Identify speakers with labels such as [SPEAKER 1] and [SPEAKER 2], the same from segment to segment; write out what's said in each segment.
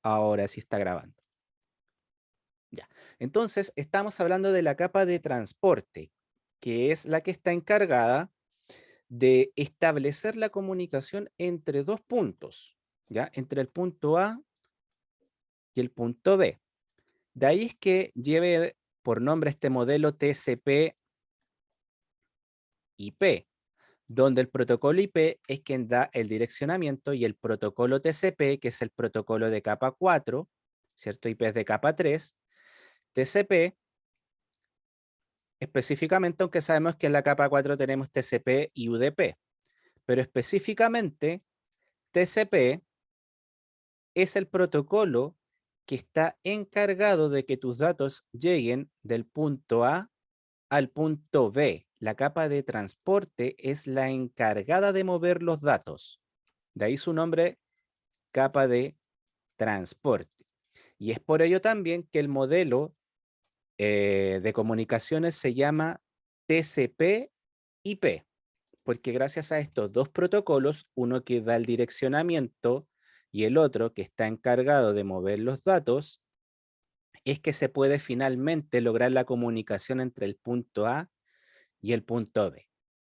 [SPEAKER 1] Ahora sí está grabando. Ya. Entonces, estamos hablando de la capa de transporte, que es la que está encargada de establecer la comunicación entre dos puntos, ¿ya? Entre el punto A y el punto B. De ahí es que lleve por nombre este modelo TCP/IP, donde el protocolo IP es quien da el direccionamiento y el protocolo TCP, que es el protocolo de capa 4, ¿cierto? IP es de capa 3. TCP, específicamente, aunque sabemos que en la capa 4 tenemos TCP y UDP, pero específicamente TCP es el protocolo que está encargado de que tus datos lleguen del punto A al punto B. La capa de transporte es la encargada de mover los datos. De ahí su nombre, capa de transporte. Y es por ello también que el modelo de comunicaciones se llama TCP/IP, porque gracias a estos dos protocolos, uno que da el direccionamiento y el otro que está encargado de mover los datos, es que se puede finalmente lograr la comunicación entre el punto A y el punto B,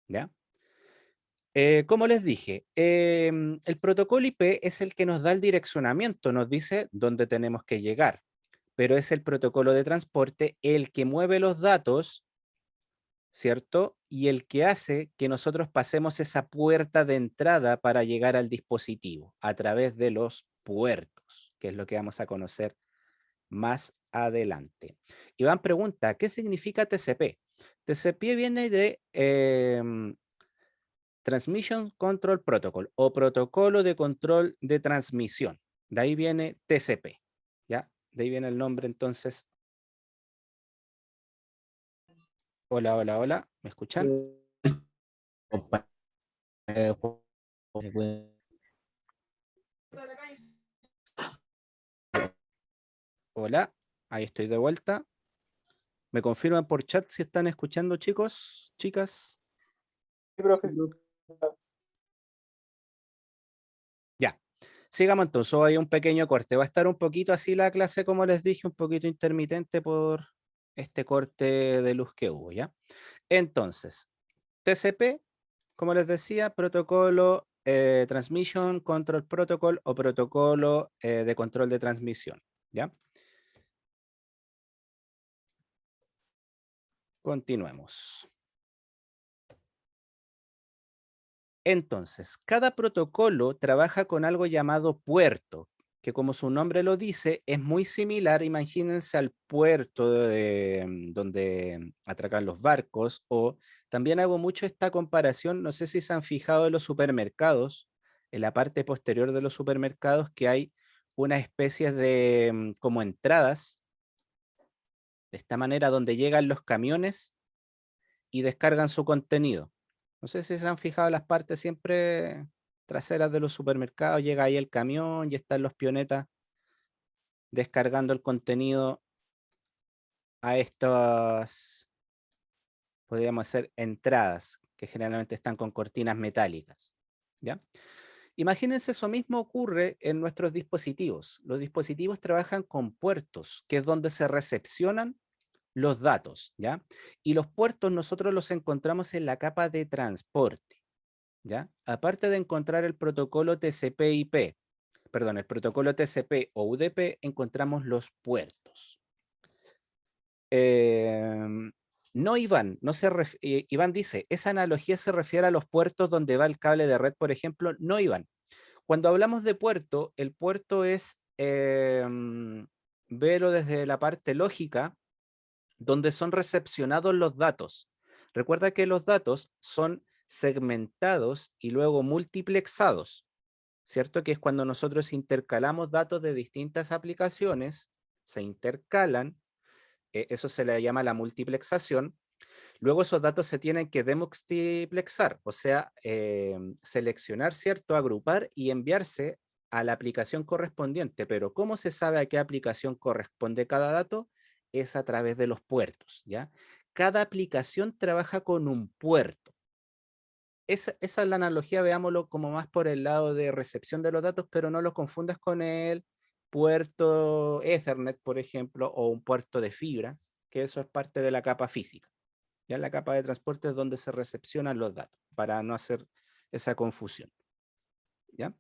[SPEAKER 1] ¿ya? Como les dije, el protocolo IP es el que nos da el direccionamiento, nos dice dónde tenemos que llegar, pero es el protocolo de transporte el que mueve los datos, ¿cierto? Y el que hace que nosotros pasemos esa puerta de entrada para llegar al dispositivo a través de los puertos, que es lo que vamos a conocer más adelante. Iván pregunta, ¿qué significa TCP? TCP viene de Transmission Control Protocol o protocolo de control de transmisión. De ahí viene TCP, ¿ya? De ahí viene el nombre entonces. Hola, hola, hola, ¿me escuchan? Hola, ahí estoy de vuelta. ¿Me confirman por chat si están escuchando, chicos, chicas?
[SPEAKER 2] Sí, profesor.
[SPEAKER 1] Ya. Sigamos entonces, hay un pequeño corte. Va a estar un poquito así la clase, como les dije, un poquito intermitente por este corte de luz que hubo, ¿ya? Entonces, TCP, como les decía, protocolo Transmission Control Protocol o protocolo de control de transmisión, ¿ya? Continuemos. Entonces, cada protocolo trabaja con algo llamado puerto, que como su nombre lo dice, es muy similar, imagínense al puerto donde atracan los barcos, o también hago mucho esta comparación, no sé si se han fijado en los supermercados, en la parte posterior de los supermercados, que hay una especie de como entradas, de esta manera donde llegan los camiones y descargan su contenido. No sé si se han fijado las partes siempre traseras de los supermercados, llega ahí el camión y están los pionetas descargando el contenido a estas, podríamos hacer entradas, que generalmente están con cortinas metálicas, ¿ya? Imagínense, eso mismo ocurre en nuestros dispositivos. Los dispositivos trabajan con puertos, que es donde se recepcionan los datos, ¿ya? Y los puertos nosotros los encontramos en la capa de transporte, ¿ya? Aparte de encontrar el protocolo TCP/IP, perdón, el protocolo TCP o UDP, encontramos los puertos. No, Iván, no Iván dice, esa analogía se refiere a los puertos donde va el cable de red, por ejemplo. No, Iván. Cuando hablamos de puerto, el puerto es verlo desde la parte lógica, donde son recepcionados los datos. Recuerda que los datos son segmentados y luego multiplexados, ¿cierto? Que es cuando nosotros intercalamos datos de distintas aplicaciones, se intercalan, eso se le llama la multiplexación. Luego esos datos se tienen que demultiplexar, o sea, seleccionar, ¿cierto? Agrupar y enviarse a la aplicación correspondiente. Pero ¿cómo se sabe a qué aplicación corresponde cada dato? Es a través de los puertos, ¿ya? Cada aplicación trabaja con un puerto. Esa es la analogía, veámoslo como más por el lado de recepción de los datos, pero no lo confundas con el puerto Ethernet, por ejemplo, o un puerto de fibra, que eso es parte de la capa física. Ya la capa de transporte es donde se recepcionan los datos, para no hacer esa confusión. ¿Ya?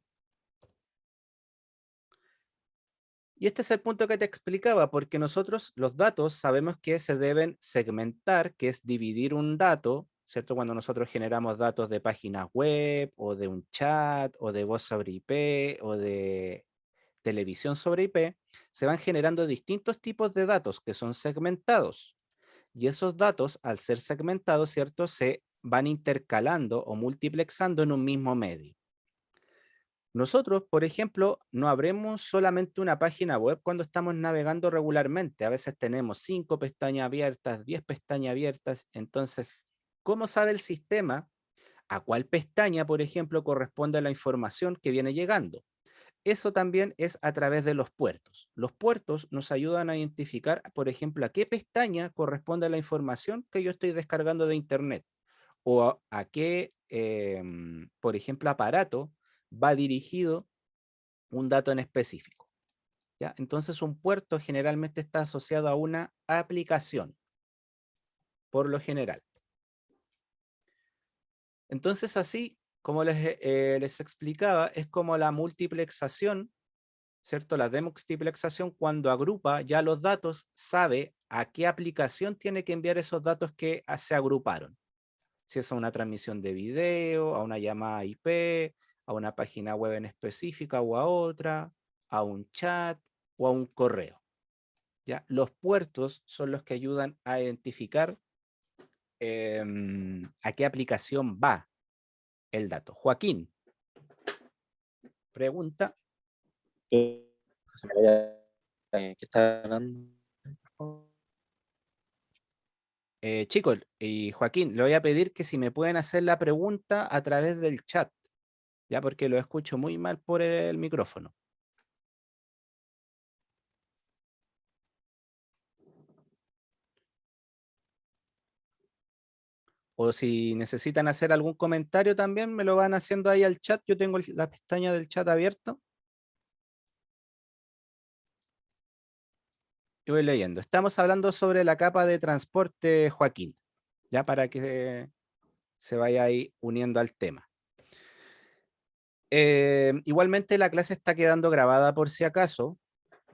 [SPEAKER 1] Y este es el punto que te explicaba, porque nosotros los datos sabemos que se deben segmentar, que es dividir un dato, ¿cierto? Cuando nosotros generamos datos de páginas web, o de un chat, o de voz sobre IP, o de televisión sobre IP, se van generando distintos tipos de datos que son segmentados. Y esos datos, al ser segmentados, ¿cierto? Se van intercalando o multiplexando en un mismo medio. Nosotros, por ejemplo, no abrimos solamente una página web cuando estamos navegando regularmente. A veces tenemos 5 pestañas abiertas, 10 pestañas abiertas. Entonces, ¿cómo sabe el sistema a cuál pestaña, por ejemplo, corresponde la información que viene llegando? Eso también es a través de los puertos. Los puertos nos ayudan a identificar, por ejemplo, a qué pestaña corresponde la información que yo estoy descargando de Internet, o a qué, por ejemplo, aparato va dirigido un dato en específico. ¿Ya? Entonces, un puerto generalmente está asociado a una aplicación, por lo general. Entonces, así como les explicaba, es como la multiplexación, ¿cierto? La demultiplexación, cuando agrupa ya los datos, sabe a qué aplicación tiene que enviar esos datos que se agruparon. Si es a una transmisión de video, a una llamada IP, a una página web en específica o a otra, a un chat o a un correo. ¿Ya? Los puertos son los que ayudan a identificar a qué aplicación va el dato. Joaquín, pregunta.
[SPEAKER 2] Se me vaya, ¿qué está hablando?
[SPEAKER 1] Chicos, y Joaquín, le voy a pedir que si me pueden hacer la pregunta a través del chat, ya porque lo escucho muy mal por el micrófono. O si necesitan hacer algún comentario también, me lo van haciendo ahí al chat. Yo tengo la pestaña del chat abierto y voy leyendo. Estamos hablando sobre la capa de transporte, Joaquín, ya para que se vaya ahí uniendo al tema. Igualmente la clase está quedando grabada por si acaso.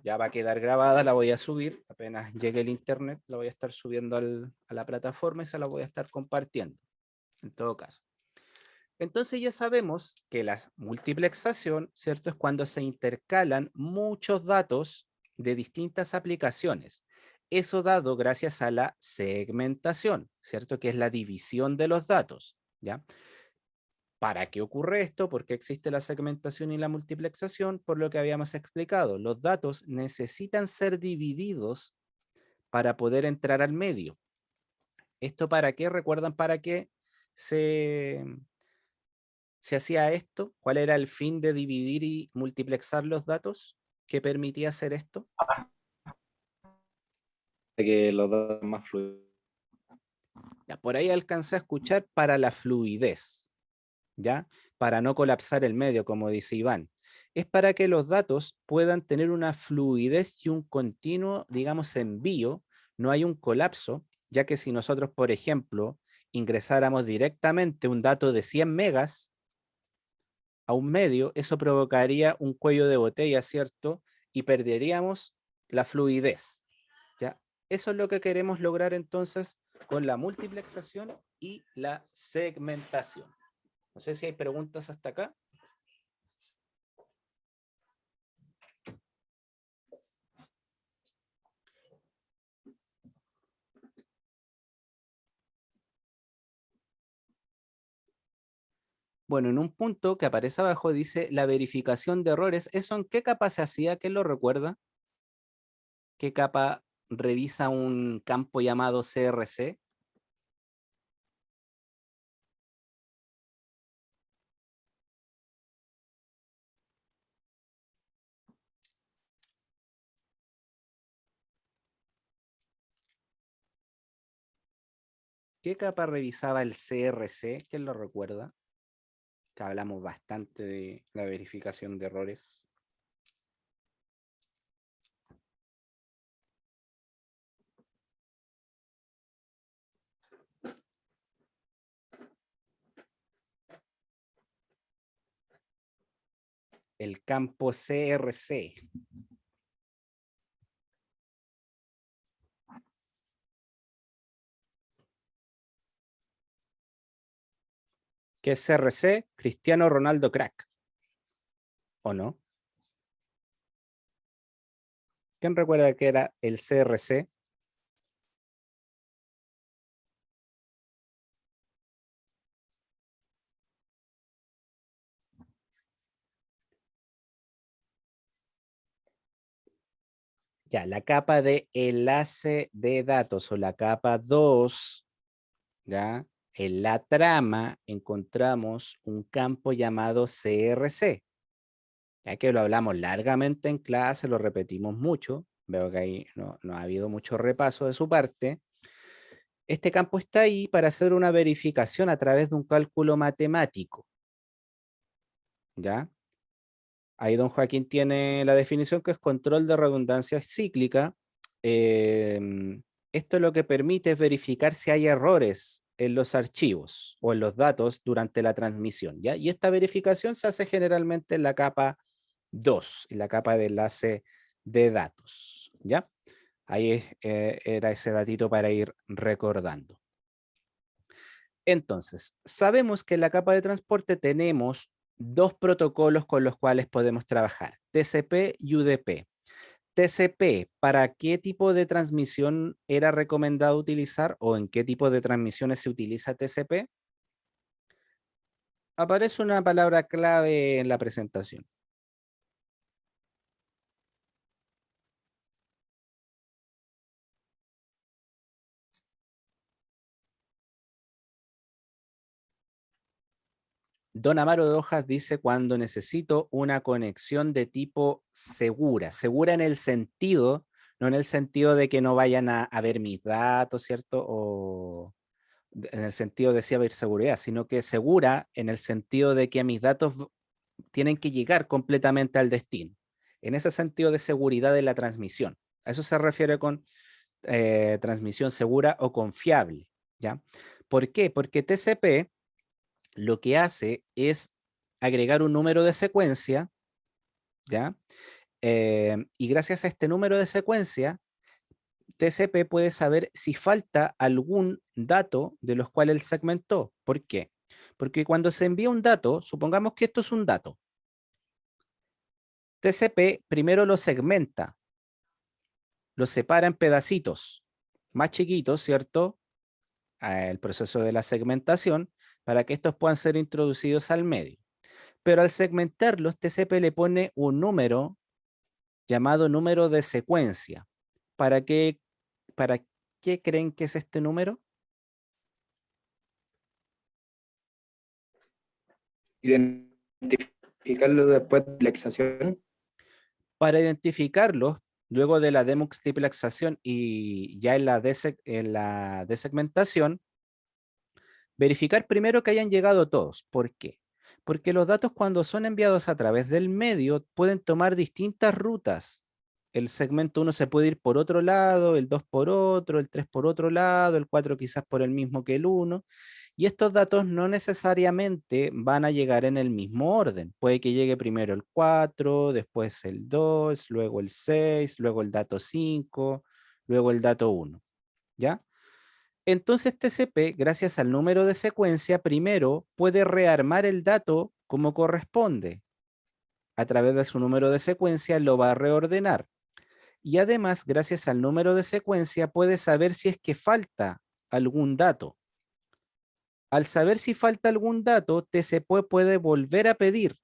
[SPEAKER 1] Ya va a quedar grabada, la voy a subir. Apenas llegue el internet, la voy a estar subiendo a la plataforma y se la voy a estar compartiendo, en todo caso. Entonces ya sabemos que la multiplexación, ¿cierto? Es cuando se intercalan muchos datos de distintas aplicaciones. Eso dado gracias a la segmentación, ¿cierto? Que es la división de los datos, ¿ya? ¿Para qué ocurre esto? ¿Por qué existe la segmentación y la multiplexación? Por lo que habíamos explicado, los datos necesitan ser divididos para poder entrar al medio. ¿Esto para qué? ¿Recuerdan para qué se hacía esto? ¿Cuál era el fin de dividir y multiplexar los datos que permitía hacer esto?
[SPEAKER 2] Que los datos más fluidos.
[SPEAKER 1] Ya, por ahí alcancé a escuchar para la fluidez, ¿ya? Para no colapsar el medio, como dice Iván. Es para que los datos puedan tener una fluidez y un continuo, digamos, envío, no hay un colapso, ya que si nosotros, por ejemplo, ingresáramos directamente un dato de 100 megas a un medio, eso provocaría un cuello de botella, ¿cierto? Y perderíamos la fluidez, ¿ya? Eso es lo que queremos lograr entonces con la multiplexación y la segmentación. No sé si hay preguntas hasta acá. Bueno, en un punto que aparece abajo dice la verificación de errores. ¿Eso en qué capa se hacía? ¿Quién lo recuerda? ¿Qué capa revisa un campo llamado CRC? ¿Qué capa revisaba el CRC? ¿Quién lo recuerda? Que hablamos bastante de la verificación de errores. el campo CRC. ¿Qué es CRC? Cristiano Ronaldo Crack. ¿O no? ¿Quién recuerda que era el CRC? Ya, la capa de enlace de datos o la capa 2, ¿ya? En la trama encontramos un campo llamado CRC, ya que lo hablamos largamente en clase, lo repetimos mucho, veo que ahí no ha habido mucho repaso de su parte. Este campo está ahí para hacer una verificación a través de un cálculo matemático, ¿ya? Ahí don Joaquín tiene la definición que es control de redundancia cíclica. Esto lo que permite es verificar si hay errores en los archivos o en los datos durante la transmisión, ¿ya? Y esta verificación se hace generalmente en la capa 2, en la capa de enlace de datos, ¿ya? Ahí era ese datito para ir recordando. Entonces, sabemos que en la capa de transporte tenemos dos protocolos con los cuales podemos trabajar, TCP y UDP. TCP, ¿para qué tipo de transmisión era recomendado utilizar o en qué tipo de transmisiones se utiliza TCP? Aparece una palabra clave en la presentación. Don Amaro de Hojas dice cuando necesito una conexión de tipo segura. Segura en el sentido, no en el sentido de que no vayan a ver mis datos, ¿cierto? O en el sentido de ciberseguridad, sino que segura en el sentido de que mis datos tienen que llegar completamente al destino. En ese sentido de seguridad de la transmisión. A eso se refiere con transmisión segura o confiable, ¿ya? ¿Por qué? Porque TCP lo que hace es agregar un número de secuencia, ¿ya? Y gracias a este número de secuencia, TCP puede saber si falta algún dato de los cuales él segmentó. ¿Por qué? Porque cuando se envía un dato, supongamos que esto es un dato, TCP primero lo segmenta, lo separa en pedacitos más chiquitos, ¿cierto? El proceso de la segmentación para que estos puedan ser introducidos al medio. Pero al segmentarlos, TCP le pone un número llamado número de secuencia. ¿Para qué, para qué creen que es este número?
[SPEAKER 3] Identificarlo después de la indexación.
[SPEAKER 1] Para identificarlos, luego de la demultiplexación y ya en la desegmentación, verificar primero que hayan llegado todos. ¿Por qué? Porque los datos cuando son enviados a través del medio pueden tomar distintas rutas. El segmento 1 se puede ir por otro lado, el 2 por otro, el 3 por otro lado, el 4 quizás por el mismo que el 1. Y estos datos no necesariamente van a llegar en el mismo orden. Puede que llegue primero el 4, después el 2, luego el 6, luego el dato 5, luego el dato 1. ¿Ya? Entonces TCP, gracias al número de secuencia, primero puede rearmar el dato como corresponde. A través de su número de secuencia lo va a reordenar. Y además, gracias al número de secuencia, puede saber si es que falta algún dato. Al saber si falta algún dato, TCP puede volver a pedir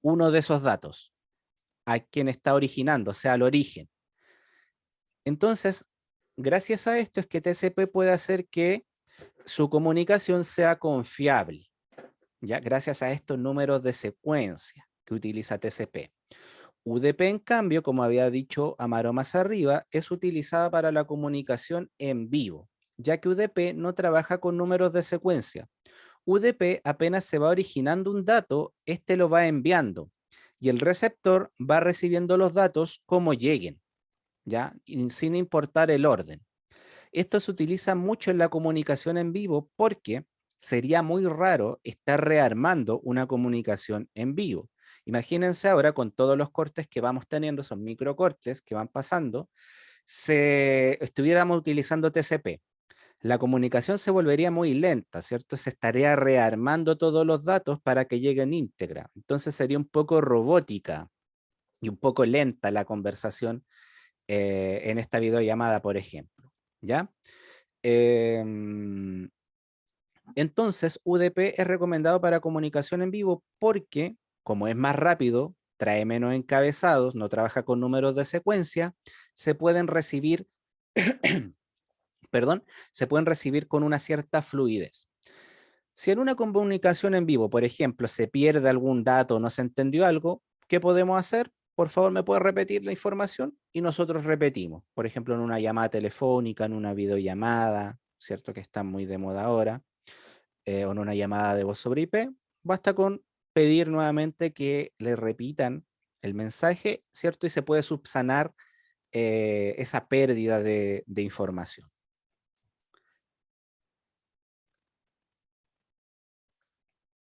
[SPEAKER 1] uno de esos datos a quien está originando, o sea, al origen. Entonces, gracias a esto es que TCP puede hacer que su comunicación sea confiable, ¿ya? Gracias a estos números de secuencia que utiliza TCP. UDP, en cambio, como había dicho Amaro más arriba, es utilizada para la comunicación en vivo, ya que UDP no trabaja con números de secuencia. UDP apenas se va originando un dato, este lo va enviando y el receptor va recibiendo los datos como lleguen, ¿ya? Y sin importar el orden. Esto se utiliza mucho en la comunicación en vivo porque sería muy raro estar rearmando una comunicación en vivo. Imagínense ahora con todos los cortes que vamos teniendo, son microcortes que van pasando, estuviéramos utilizando TCP. La comunicación se volvería muy lenta, ¿cierto? Se estaría rearmando todos los datos para que lleguen íntegra. Entonces sería un poco robótica y un poco lenta la conversación en esta videollamada, por ejemplo. ¿Ya? Entonces, UDP es recomendado para comunicación en vivo porque, como es más rápido, trae menos encabezados, no trabaja con números de secuencia, se pueden recibir, perdón, se pueden recibir con una cierta fluidez. Si en una comunicación en vivo, por ejemplo, se pierde algún dato o no se entendió algo, ¿qué podemos hacer? Por favor, ¿me puede repetir la información? Y nosotros repetimos. Por ejemplo, en una llamada telefónica, en una videollamada, ¿cierto? Que está muy de moda ahora, o en una llamada de voz sobre IP, basta con pedir nuevamente que le repitan el mensaje, ¿cierto? Y se puede subsanar esa pérdida de información.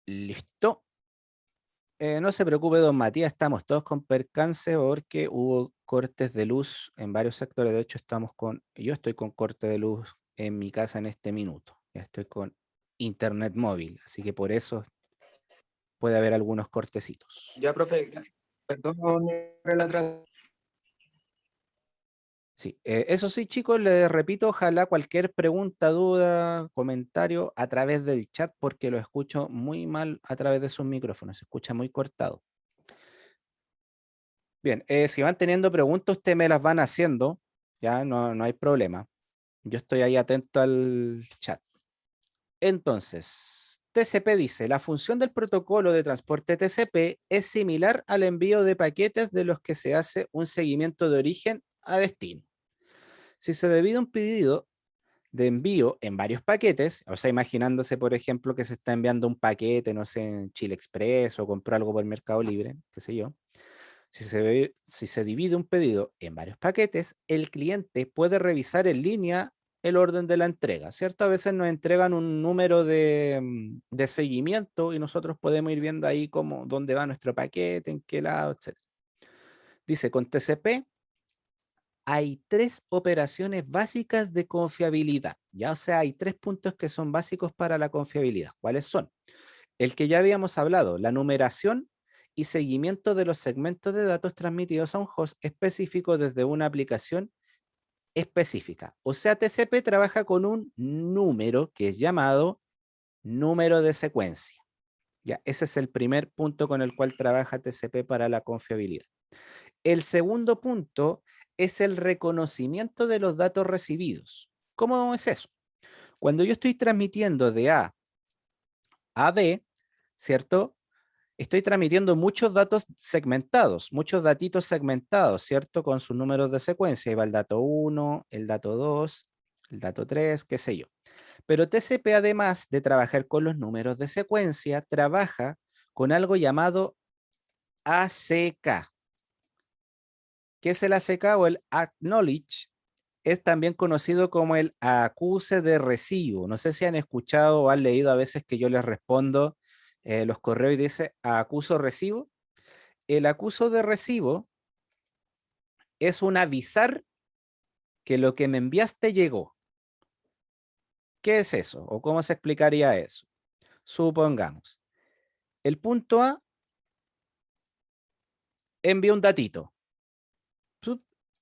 [SPEAKER 1] Listo. No se preocupe, don Matías, estamos todos con percance porque hubo cortes de luz en varios sectores. De hecho, yo estoy con corte de luz en mi casa en este minuto. Ya estoy con internet móvil, así que por eso puede haber algunos cortecitos.
[SPEAKER 3] Ya, profe, gracias. Perdón por el atraso.
[SPEAKER 1] Sí, eso sí, chicos, les repito, ojalá cualquier pregunta, duda, comentario a través del chat, porque lo escucho muy mal a través de sus micrófonos, se escucha muy cortado. Bien, si van teniendo preguntas, ustedes me las van haciendo, ya no hay problema. Yo estoy ahí atento al chat. Entonces, TCP dice, la función del protocolo de transporte TCP es similar al envío de paquetes de los que se hace un seguimiento de origen a destino. Si se divide un pedido de envío en varios paquetes, o sea, imaginándose, por ejemplo, que se está enviando un paquete, no sé, en Chile Express o compró algo por Mercado Libre, qué sé yo. Si se divide un pedido en varios paquetes, el cliente puede revisar en línea el orden de la entrega, ¿cierto? A veces nos entregan un número de seguimiento y nosotros podemos ir viendo ahí cómo, dónde va nuestro paquete, en qué lado, etc. Dice, con TCP hay 3 operaciones básicas de confiabilidad, ¿ya? O sea, hay 3 puntos que son básicos para la confiabilidad. ¿Cuáles son? El que ya habíamos hablado, la numeración y seguimiento de los segmentos de datos transmitidos a un host específico desde una aplicación específica. O sea, TCP trabaja con un número que es llamado número de secuencia. Ya, ese es el primer punto con el cual trabaja TCP para la confiabilidad. El segundo punto es el reconocimiento de los datos recibidos. ¿Cómo es eso? Cuando yo estoy transmitiendo de A a B, ¿cierto? Estoy transmitiendo muchos datos segmentados, muchos datitos segmentados, ¿cierto? Con sus números de secuencia. Ahí va el dato 1, el dato 2, el dato 3, qué sé yo. Pero TCP, además de trabajar con los números de secuencia, trabaja con algo llamado ACK. ¿Qué es el ACK o el Acknowledge? Es también conocido como el acuse de recibo. No sé si han escuchado o han leído a veces que yo les respondo los correos y dice acuso recibo. El acuso de recibo es un avisar que lo que me enviaste llegó. ¿Qué es eso? ¿O cómo se explicaría eso? Supongamos, el punto A envió un datito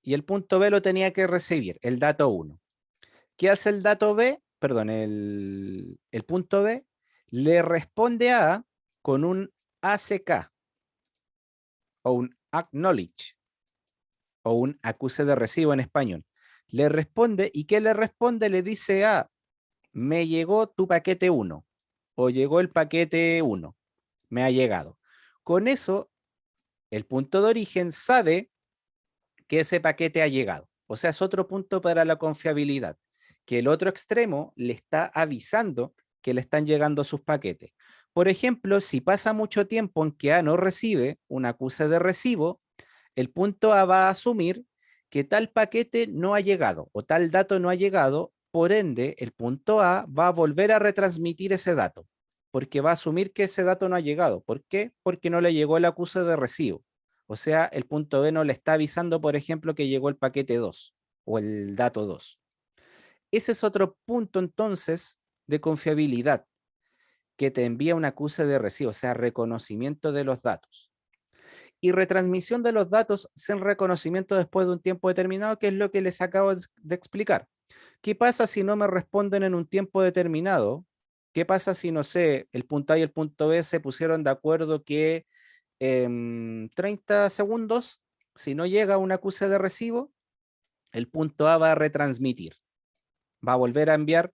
[SPEAKER 1] y el punto B lo tenía que recibir, el dato 1. ¿Qué hace el dato B? Perdón, el punto B le responde a A con un ACK o un acknowledge o un acuse de recibo en español. Le responde y ¿qué le responde? Le dice a me llegó tu paquete 1 o llegó el paquete 1, me ha llegado. Con eso, el punto de origen sabe que ese paquete ha llegado. O sea, es otro punto para la confiabilidad, que el otro extremo le está avisando que le están llegando sus paquetes. Por ejemplo, si pasa mucho tiempo en que A no recibe un acuse de recibo, el punto A va a asumir que tal paquete no ha llegado o tal dato no ha llegado, por ende, el punto A va a volver a retransmitir ese dato, porque va a asumir que ese dato no ha llegado. ¿Por qué? Porque no le llegó el acuse de recibo. O sea, el punto B no le está avisando, por ejemplo, que llegó el paquete 2 o el dato 2. Ese es otro punto entonces de confiabilidad, que te envía un acuse de recibo, o sea, reconocimiento de los datos. Y retransmisión de los datos sin reconocimiento después de un tiempo determinado, que es lo que les acabo de explicar. ¿Qué pasa si no me responden en un tiempo determinado? ¿Qué pasa si, no sé, el punto A y el punto B se pusieron de acuerdo que en 30 segundos, si no llega un acuse de recibo, el punto A va a retransmitir, va a volver a enviar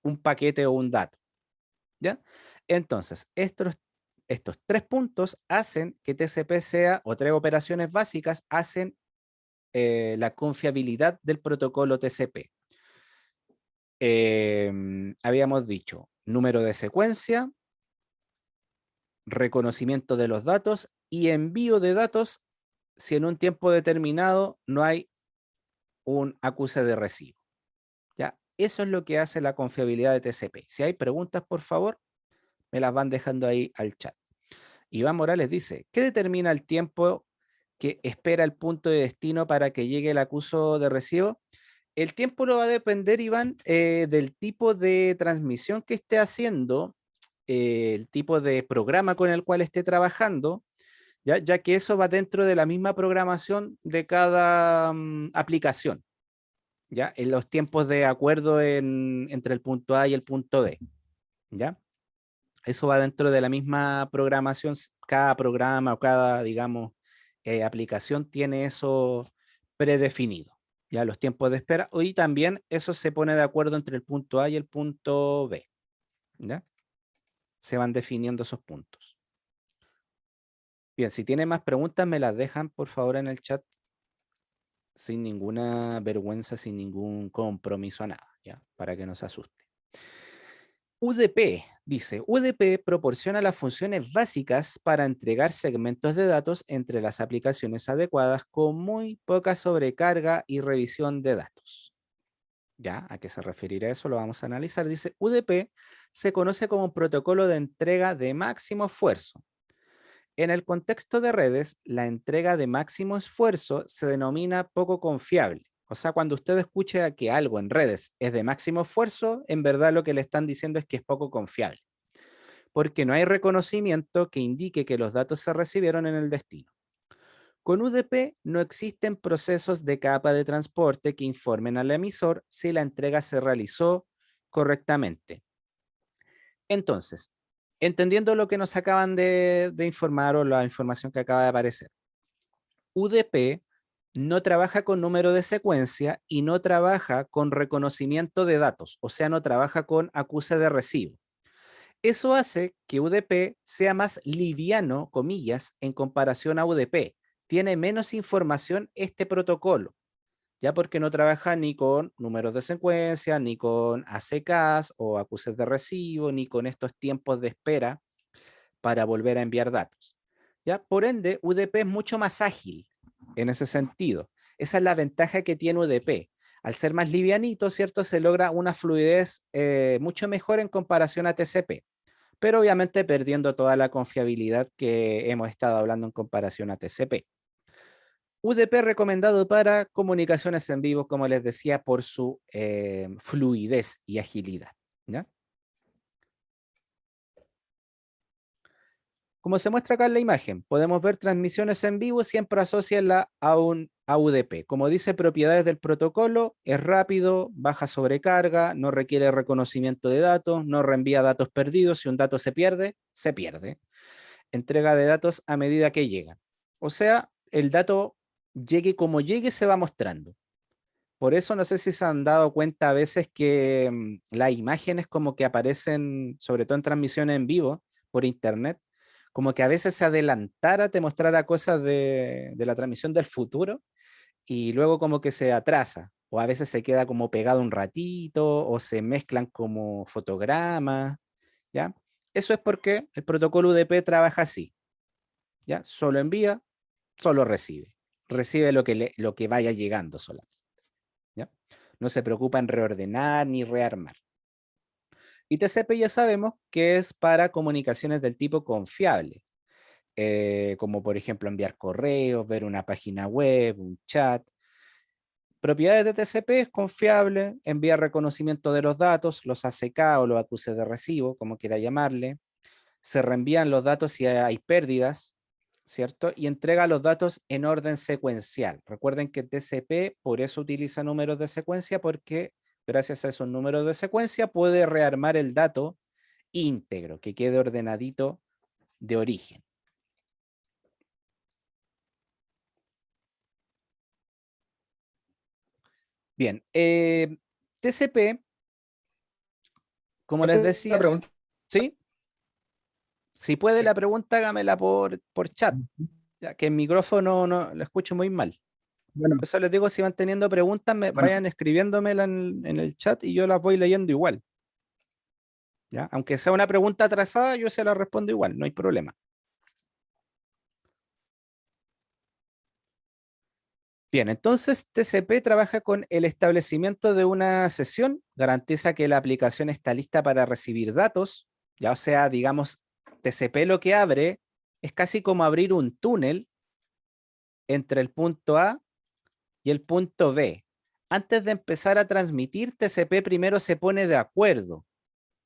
[SPEAKER 1] un paquete o un dato, ¿ya? Entonces, estos 3 puntos hacen que TCP sea, o 3 operaciones básicas, hacen la confiabilidad del protocolo TCP. Habíamos dicho número de secuencia, reconocimiento de los datos y envío de datos si en un tiempo determinado no hay un acuse de recibo. ¿Ya? Eso es lo que hace la confiabilidad de TCP. Si hay preguntas, por favor, me las van dejando ahí al chat. Iván Morales dice, ¿qué determina el tiempo que espera el punto de destino para que llegue el acuso de recibo? El tiempo no va a depender, Iván, del tipo de transmisión que esté haciendo, el tipo de programa con el cual esté trabajando, ya que eso va dentro de la misma programación de cada aplicación, ¿ya? En los tiempos de acuerdo entre el punto A y el punto B, ¿ya? Eso va dentro de la misma programación, cada programa o cada, digamos, aplicación tiene eso predefinido, ya los tiempos de espera, y también eso se pone de acuerdo entre el punto A y el punto B, ¿ya? Se van definiendo esos puntos. Bien, si tienen más preguntas me las dejan por favor en el chat sin ninguna vergüenza, sin ningún compromiso a nada, ¿ya? Para que no se asuste. UDP, dice, UDP proporciona las funciones básicas para entregar segmentos de datos entre las aplicaciones adecuadas con muy poca sobrecarga y revisión de datos. ¿Ya? ¿A qué se referirá eso? Lo vamos a analizar. Dice, UDP se conoce como un protocolo de entrega de máximo esfuerzo. En el contexto de redes, la entrega de máximo esfuerzo se denomina poco confiable. O sea, cuando usted escucha que algo en redes es de máximo esfuerzo, en verdad lo que le están diciendo es que es poco confiable, porque no hay reconocimiento que indique que los datos se recibieron en el destino. Con UDP no existen procesos de capa de transporte que informen al emisor si la entrega se realizó correctamente. Entonces, entendiendo lo que nos acaban de informar o la información que acaba de aparecer, UDP no trabaja con número de secuencia y no trabaja con reconocimiento de datos, o sea, no trabaja con acuse de recibo. Eso hace que UDP sea más liviano, comillas, en comparación a UDP. Tiene menos información este protocolo, ya porque no trabaja ni con números de secuencia, ni con ACKs o acuses de recibo, ni con estos tiempos de espera para volver a enviar datos. ¿Ya? Por ende, UDP es mucho más ágil en ese sentido. Esa es la ventaja que tiene UDP. Al ser más livianito, ¿cierto? Se logra una fluidez mucho mejor en comparación a TCP, pero obviamente perdiendo toda la confiabilidad que hemos estado hablando en comparación a TCP. UDP recomendado para comunicaciones en vivo, como les decía, por su fluidez y agilidad, ¿ya? Como se muestra acá en la imagen, podemos ver transmisiones en vivo, siempre asociarla a un UDP. Como dice, propiedades del protocolo, es rápido, baja sobrecarga, no requiere reconocimiento de datos, no reenvía datos perdidos. Si un dato se pierde, se pierde. Entrega de datos a medida que llegan. O sea, el dato llegue como llegue, se va mostrando. Por eso no sé si se han dado cuenta a veces que las imágenes como que aparecen, sobre todo en transmisiones en vivo por internet, como que a veces se adelantara, te mostrara cosas de la transmisión del futuro y luego como que se atrasa, o a veces se queda como pegado un ratito, o se mezclan como fotogramas, ¿ya? Eso es porque el protocolo UDP trabaja así, ¿ya? Solo envía, solo recibe. Recibe lo que vaya llegando solamente, ¿ya? No se preocupa en reordenar ni rearmar. Y TCP ya sabemos que es para comunicaciones del tipo confiable, como por ejemplo enviar correos, ver una página web, un chat. Propiedades de TCP es confiable, envía reconocimiento de los datos, los ACK o los acuses de recibo, como quiera llamarle. Se reenvían los datos si hay pérdidas, ¿cierto? Y entrega los datos en orden secuencial. Recuerden que TCP por eso utiliza números de secuencia, porque gracias a esos números de secuencia puede rearmar el dato íntegro, que quede ordenadito de origen. Bien, TCP, como les
[SPEAKER 3] Esta es la
[SPEAKER 1] decía,
[SPEAKER 3] pregunta.
[SPEAKER 1] ¿sí? Si puede la pregunta, hágamela por chat, ya que el micrófono no lo escucho muy mal.
[SPEAKER 3] Bueno,
[SPEAKER 1] Por eso les digo, si van teniendo preguntas,
[SPEAKER 3] bueno,
[SPEAKER 1] vayan escribiéndomela en el chat y yo las voy leyendo igual. ¿Ya? Aunque sea una pregunta atrasada, yo se la respondo igual, no hay problema. Bien, entonces TCP trabaja con el establecimiento de una sesión, garantiza que la aplicación está lista para recibir datos, ya o sea, digamos, TCP lo que abre es casi como abrir un túnel entre el punto A y el punto B. Antes de empezar a transmitir, TCP primero se pone de acuerdo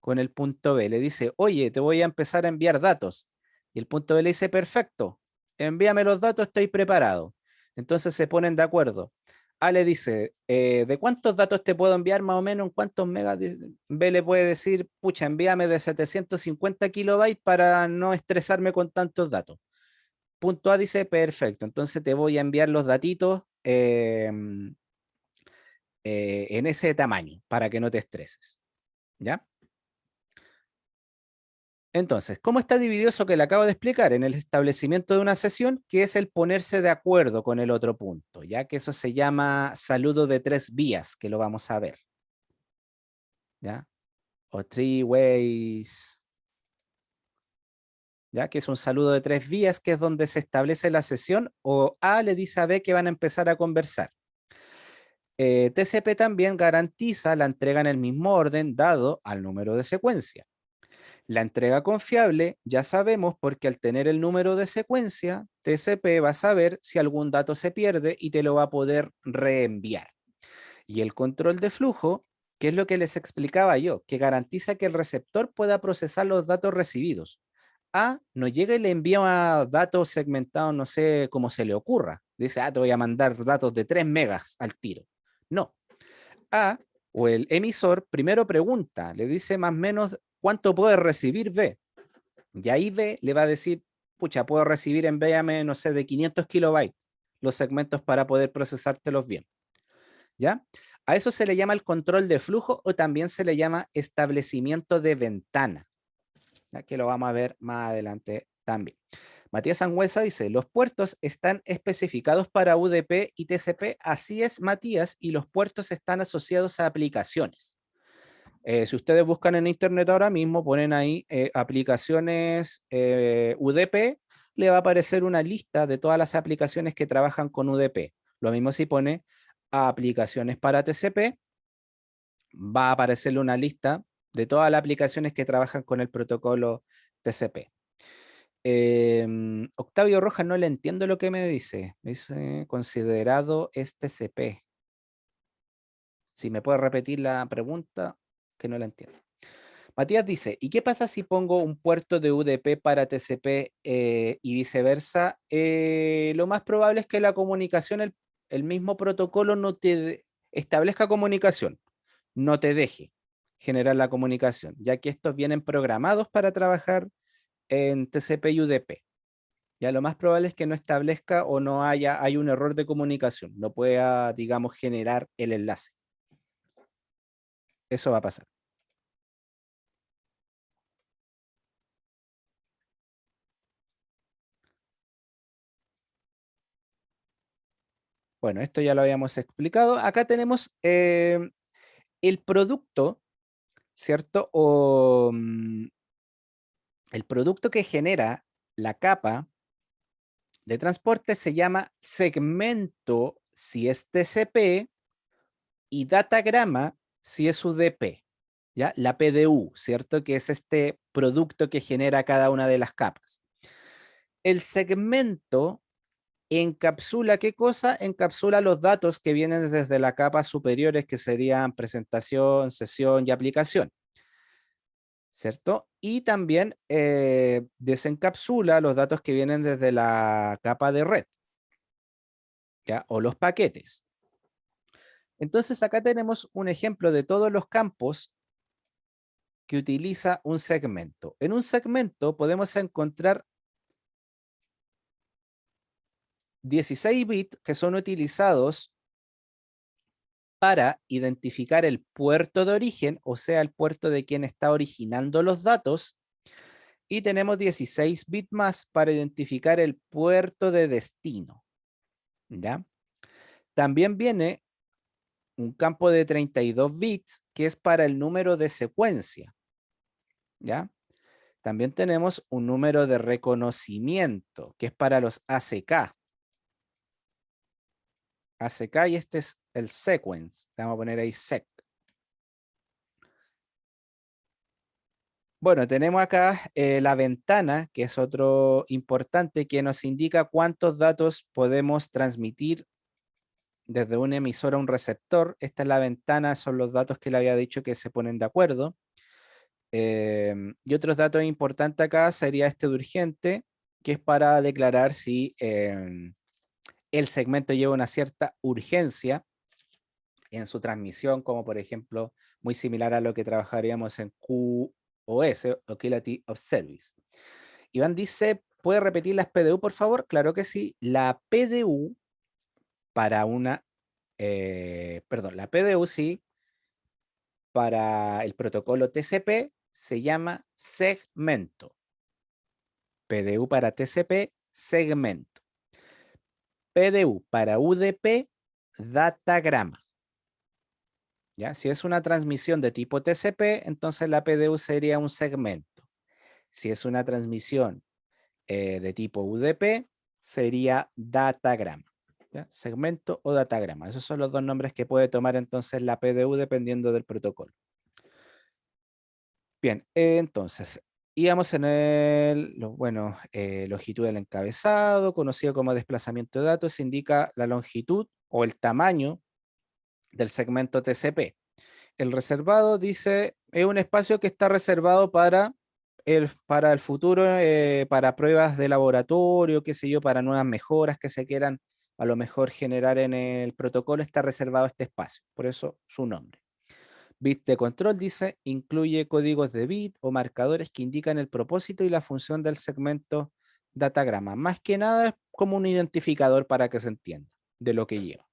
[SPEAKER 1] con el punto B. Le dice, oye, te voy a empezar a enviar datos. Y el punto B le dice, perfecto, envíame los datos, estoy preparado. Entonces se ponen de acuerdo. A le dice, ¿de cuántos datos te puedo enviar más o menos? ¿En cuántos megas? B le puede decir, pucha, envíame de 750 kilobytes para no estresarme con tantos datos. Punto A dice, perfecto, entonces te voy a enviar los datitos en ese tamaño para que no te estreses. ¿Ya? Entonces, ¿cómo está dividido eso que le acabo de explicar? En el establecimiento de una sesión, que es el ponerse de acuerdo con el otro punto, ya que eso se llama saludo de tres vías, que lo vamos a ver. ¿Ya? O three ways, ¿ya? Que es un saludo de tres vías, que es donde se establece la sesión, o A le dice a B que van a empezar a conversar. TCP también garantiza la entrega en el mismo orden dado al número de secuencia. La entrega confiable ya sabemos porque al tener el número de secuencia, TCP va a saber si algún dato se pierde y te lo va a poder reenviar. Y el control de flujo, que es lo que les explicaba yo, que garantiza que el receptor pueda procesar los datos recibidos. A no llega y le envía datos segmentados, no sé cómo se le ocurra. Dice, te voy a mandar datos de 3 megas al tiro. No. A o el emisor primero pregunta, le dice más o menos cuánto puede recibir B. Y ahí B le va a decir, pucha, puedo recibir envíame, no sé, de 500 kilobytes los segmentos para poder procesártelos bien. ¿Ya? A eso se le llama el control de flujo o también se le llama establecimiento de ventana, ¿ya? Que lo vamos a ver más adelante también. Matías Sangüesa dice, los puertos están especificados para UDP y TCP. Así es, Matías, y los puertos están asociados a aplicaciones. Si ustedes buscan en internet ahora mismo, ponen ahí aplicaciones UDP, le va a aparecer una lista de todas las aplicaciones que trabajan con UDP. Lo mismo si pone aplicaciones para TCP, va a aparecerle una lista de todas las aplicaciones que trabajan con el protocolo TCP. Octavio Rojas, no le entiendo lo que me dice. Dice, considerado es TCP. Si me puede repetir la pregunta, que no la entiendo. Matías dice, ¿y qué pasa si pongo un puerto de UDP para TCP y viceversa? Lo más probable es que la comunicación, el mismo protocolo no te establezca comunicación, no te deje generar la comunicación, ya que estos vienen programados para trabajar en TCP y UDP. Ya lo más probable es que no establezca o no hay un error de comunicación, no pueda, digamos, generar el enlace. Eso va a pasar. Bueno, esto ya lo habíamos explicado. Acá tenemos el producto, ¿cierto? El producto que genera la capa de transporte se llama segmento si es TCP y datagrama si es UDP. ¿ya? La PDU, ¿cierto? Que es este producto que genera cada una de las capas. El segmento encapsula, ¿qué cosa? Encapsula los datos que vienen desde la capa superiores, que serían presentación, sesión y aplicación, ¿cierto? Y también desencapsula los datos que vienen desde la capa de red, ¿ya? O los paquetes. Entonces acá tenemos un ejemplo de todos los campos que utiliza un segmento. En un segmento podemos encontrar 16 bits que son utilizados para identificar el puerto de origen, o sea, el puerto de quien está originando los datos, y tenemos 16 bits más para identificar el puerto de destino, ¿ya? También viene un campo de 32 bits que es para el número de secuencia, ¿ya? También tenemos un número de reconocimiento que es para los ACK. ACK y este es el sequence. Le vamos a poner ahí sec. Bueno, tenemos acá la ventana, que es otro importante, que nos indica cuántos datos podemos transmitir desde un emisor a un receptor. Esta es la ventana, son los datos que le había dicho que se ponen de acuerdo. Y otros datos importantes acá sería este de urgente, que es para declarar si el segmento lleva una cierta urgencia en su transmisión, como por ejemplo, muy similar a lo que trabajaríamos en QoS, o Quality of Service. Iván dice, ¿puede repetir las PDU, por favor? Claro que sí. La PDU para una, la PDU sí, para el protocolo TCP se llama segmento. PDU para TCP, segmento. PDU para UDP, datagrama. ¿Ya? Si es una transmisión de tipo TCP, entonces la PDU sería un segmento. Si es una transmisión de tipo UDP, sería datagrama. ¿Ya? Segmento o datagrama. Esos son los dos nombres que puede tomar entonces la PDU dependiendo del protocolo. Bien, entonces, íbamos en longitud del encabezado, conocido como desplazamiento de datos, indica la longitud o el tamaño del segmento TCP. El reservado dice, es un espacio que está reservado para el futuro, para pruebas de laboratorio, qué sé yo, para nuevas mejoras que se quieran a lo mejor generar en el protocolo, está reservado este espacio, por eso su nombre. Bit de control dice, incluye códigos de bit o marcadores que indican el propósito y la función del segmento datagrama. Más que nada es como un identificador para que se entienda de lo que lleva.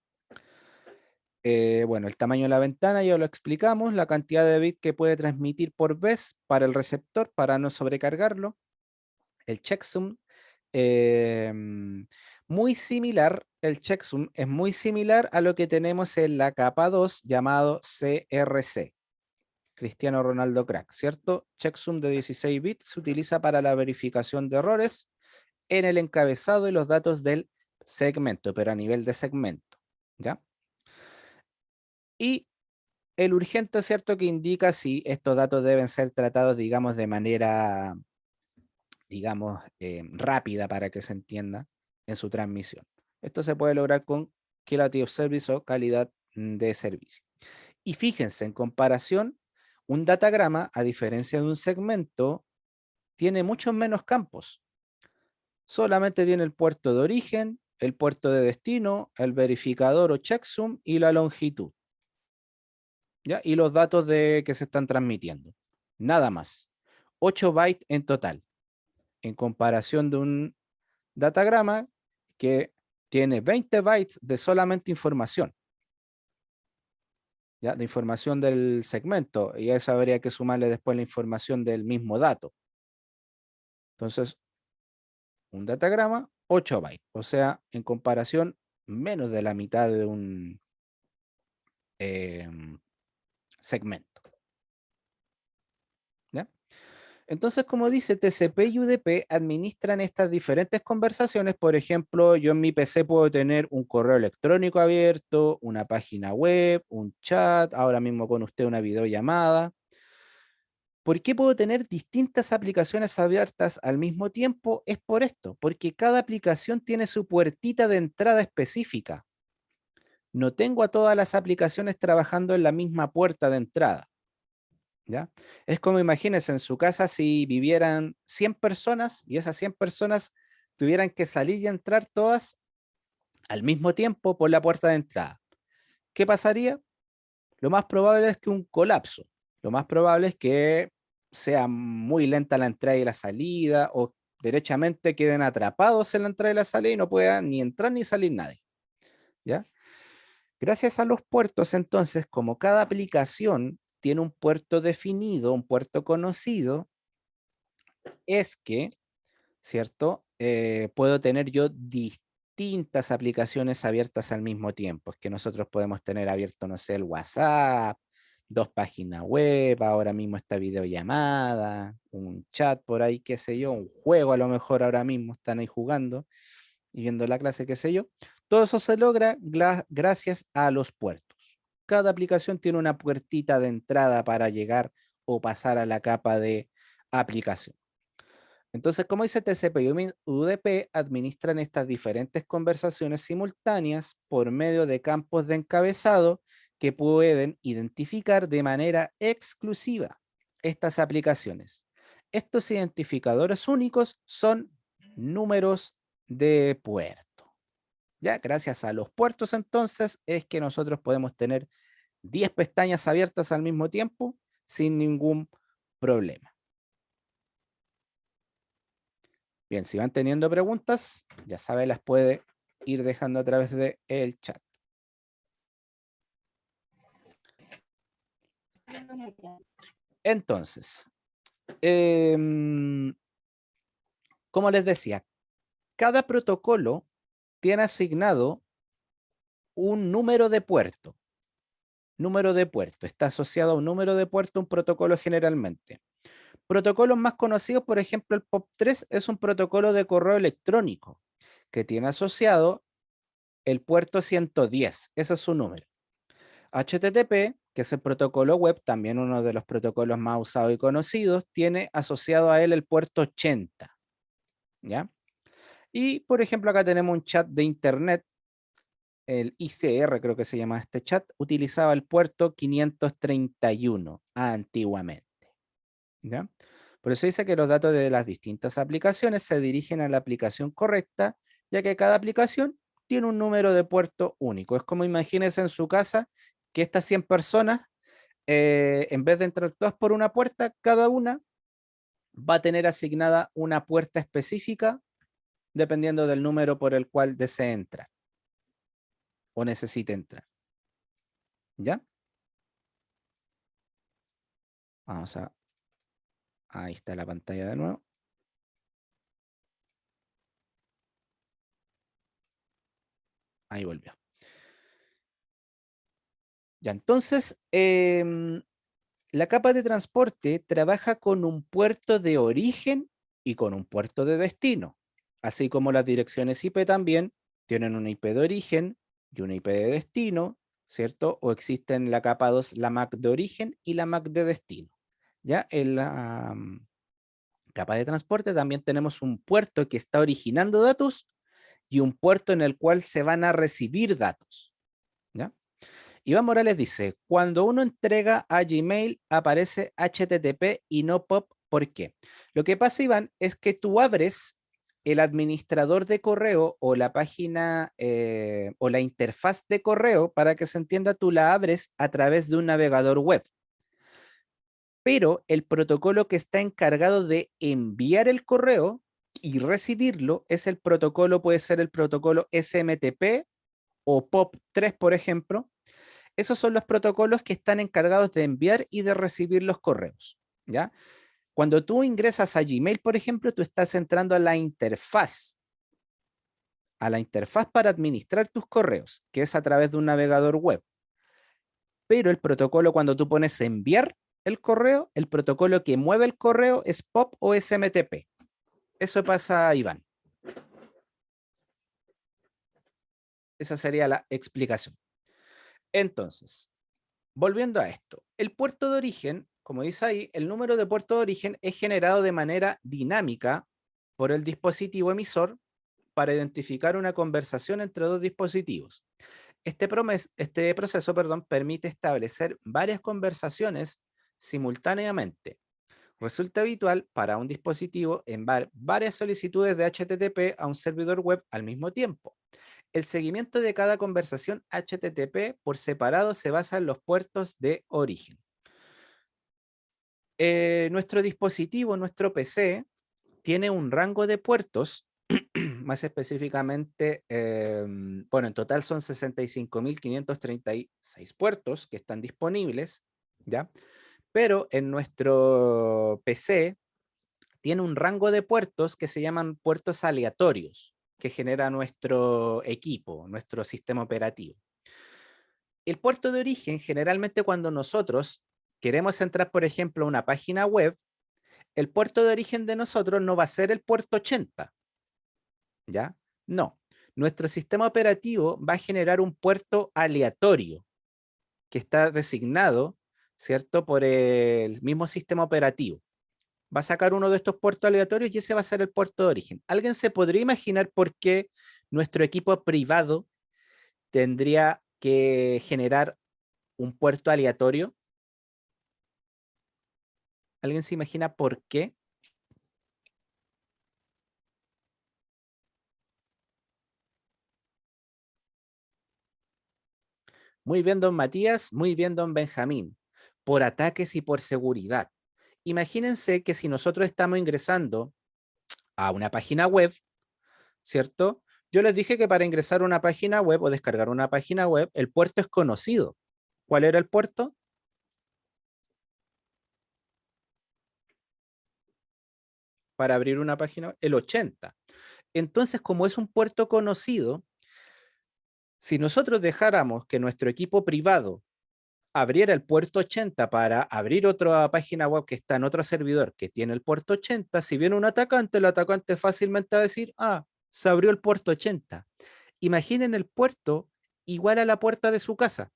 [SPEAKER 1] Bueno, el tamaño de la ventana ya lo explicamos, la cantidad de bits que puede transmitir por vez para el receptor para no sobrecargarlo. El checksum, muy similar, el checksum es muy similar a lo que tenemos en la capa 2 llamado CRC, Cristiano Ronaldo Crack, ¿cierto? Checksum de 16 bits se utiliza para la verificación de errores en el encabezado y los datos del segmento, pero a nivel de segmento, ¿ya? Y el urgente, ¿cierto? Que indica si estos datos deben ser tratados, digamos, de manera, digamos, rápida para que se entienda en su transmisión. Esto se puede lograr con Quality of Service o calidad de servicio. Y fíjense, en comparación, un datagrama, a diferencia de un segmento, tiene muchos menos campos. Solamente tiene el puerto de origen, el puerto de destino, el verificador o checksum y la longitud. ¿Ya? Y los datos que se están transmitiendo. Nada más. 8 bytes en total. En comparación de un datagrama que tiene 20 bytes de solamente información. ¿Ya? De información del segmento. Y a eso habría que sumarle después la información del mismo dato. Entonces, un datagrama, 8 bytes. O sea, en comparación, menos de la mitad de un segmento. ¿Ya? Entonces, como dice, TCP y UDP administran estas diferentes conversaciones. Por ejemplo, yo en mi PC puedo tener un correo electrónico abierto, una página web, un chat, ahora mismo con usted una videollamada. ¿Por qué puedo tener distintas aplicaciones abiertas al mismo tiempo? Es por esto, porque cada aplicación tiene su puertita de entrada específica. No tengo a todas las aplicaciones trabajando en la misma puerta de entrada, ¿ya? Es como imagínense en su casa si vivieran 100 personas y esas 100 personas tuvieran que salir y entrar todas al mismo tiempo por la puerta de entrada. ¿Qué pasaría? Lo más probable es que un colapso. Lo más probable es que sea muy lenta la entrada y la salida, o derechamente queden atrapados en la entrada y la salida y no puedan ni entrar ni salir nadie, ¿ya? Gracias a los puertos, entonces, como cada aplicación tiene un puerto definido, un puerto conocido, es que, ¿cierto? Puedo tener yo distintas aplicaciones abiertas al mismo tiempo. Es que nosotros podemos tener abierto, no sé, el WhatsApp, 2 páginas web, ahora mismo esta videollamada, un chat por ahí, qué sé yo, un juego a lo mejor ahora mismo están ahí jugando y viendo la clase, qué sé yo. Todo eso se logra gracias a los puertos. Cada aplicación tiene una puertita de entrada para llegar o pasar a la capa de aplicación. Entonces, como dice TCP y UDP, administran estas diferentes conversaciones simultáneas por medio de campos de encabezado que pueden identificar de manera exclusiva estas aplicaciones. Estos identificadores únicos son números de puerto. Ya, gracias a los puertos entonces es que nosotros podemos tener 10 pestañas abiertas al mismo tiempo sin ningún problema. Bien, si van teniendo preguntas, ya saben, las puede ir dejando a través del chat. Entonces, como les decía, cada protocolo tiene asignado un número de puerto. Número de puerto. Está asociado a un número de puerto un protocolo generalmente. Protocolos más conocidos, por ejemplo, el POP3 es un protocolo de correo electrónico que tiene asociado el puerto 110. Ese es su número. HTTP, que es el protocolo web, también uno de los protocolos más usados y conocidos, tiene asociado a él el puerto 80, ¿ya? Y, por ejemplo, acá tenemos un chat de internet, el ICR creo que se llama este chat, utilizaba el puerto 531 antiguamente, ¿ya? Por eso dice que los datos de las distintas aplicaciones se dirigen a la aplicación correcta, ya que cada aplicación tiene un número de puerto único. Es como imagínense en su casa que estas 100 personas, en vez de entrar todas por una puerta, cada una va a tener asignada una puerta específica dependiendo del número por el cual desee entrar o necesite entrar. ¿Ya? Vamos a... Ahí está la pantalla de nuevo. Ahí volvió. Ya, entonces, la capa de transporte trabaja con un puerto de origen y con un puerto de destino, así como las direcciones IP también tienen una IP de origen y una IP de destino, ¿cierto? O existen la capa 2, la MAC de origen y la MAC de destino. Ya en la capa de transporte también tenemos un puerto que está originando datos y un puerto en el cual se van a recibir datos, ¿ya? Iván Morales dice, cuando uno entrega a Gmail aparece HTTP y no POP, ¿por qué? Lo que pasa, Iván, es que tú abres el administrador de correo o la página o la interfaz de correo, para que se entienda, tú la abres a través de un navegador web. Pero el protocolo que está encargado de enviar el correo y recibirlo es el protocolo, puede ser el protocolo SMTP o POP3, por ejemplo. Esos son los protocolos que están encargados de enviar y de recibir los correos, ¿ya? Cuando tú ingresas a Gmail, por ejemplo, tú estás entrando a la interfaz para administrar tus correos, que es a través de un navegador web. Pero el protocolo, cuando tú pones enviar el correo, el protocolo que mueve el correo es POP o SMTP. Eso pasa, Iván. Esa sería la explicación. Entonces, volviendo a esto, el puerto de origen como dice ahí, el número de puerto de origen es generado de manera dinámica por el dispositivo emisor para identificar una conversación entre dos dispositivos. Este proceso, permite establecer varias conversaciones simultáneamente. Resulta habitual para un dispositivo enviar varias solicitudes de HTTP a un servidor web al mismo tiempo. El seguimiento de cada conversación HTTP por separado se basa en los puertos de origen. Nuestro dispositivo, nuestro PC, tiene un rango de puertos, más específicamente, bueno, en total son 65.536 puertos que están disponibles, ¿ya? Pero en nuestro PC tiene un rango de puertos que se llaman puertos aleatorios, que genera nuestro equipo, nuestro sistema operativo. El puerto de origen, generalmente cuando nosotros queremos entrar, por ejemplo, a una página web, el puerto de origen de nosotros no va a ser el puerto 80, ¿ya? No. Nuestro sistema operativo va a generar un puerto aleatorio que está designado, ¿cierto?, por el mismo sistema operativo. Va a sacar uno de estos puertos aleatorios y ese va a ser el puerto de origen. ¿Alguien se podría imaginar por qué nuestro equipo privado tendría que generar un puerto aleatorio? ¿Alguien se imagina por qué? Muy bien, don Matías, muy bien, don Benjamín. Por ataques y por seguridad. Imagínense que si nosotros estamos ingresando a una página web, ¿cierto? Yo les dije que para ingresar a una página web o descargar una página web, el puerto es conocido. ¿Cuál era el puerto? Para abrir una página, el 80. Entonces, como es un puerto conocido, si nosotros dejáramos que nuestro equipo privado abriera el puerto 80 para abrir otra página web que está en otro servidor que tiene el puerto 80, si viene un atacante, el atacante fácilmente va a decir, ah, se abrió el puerto 80. Imaginen el puerto igual a la puerta de su casa.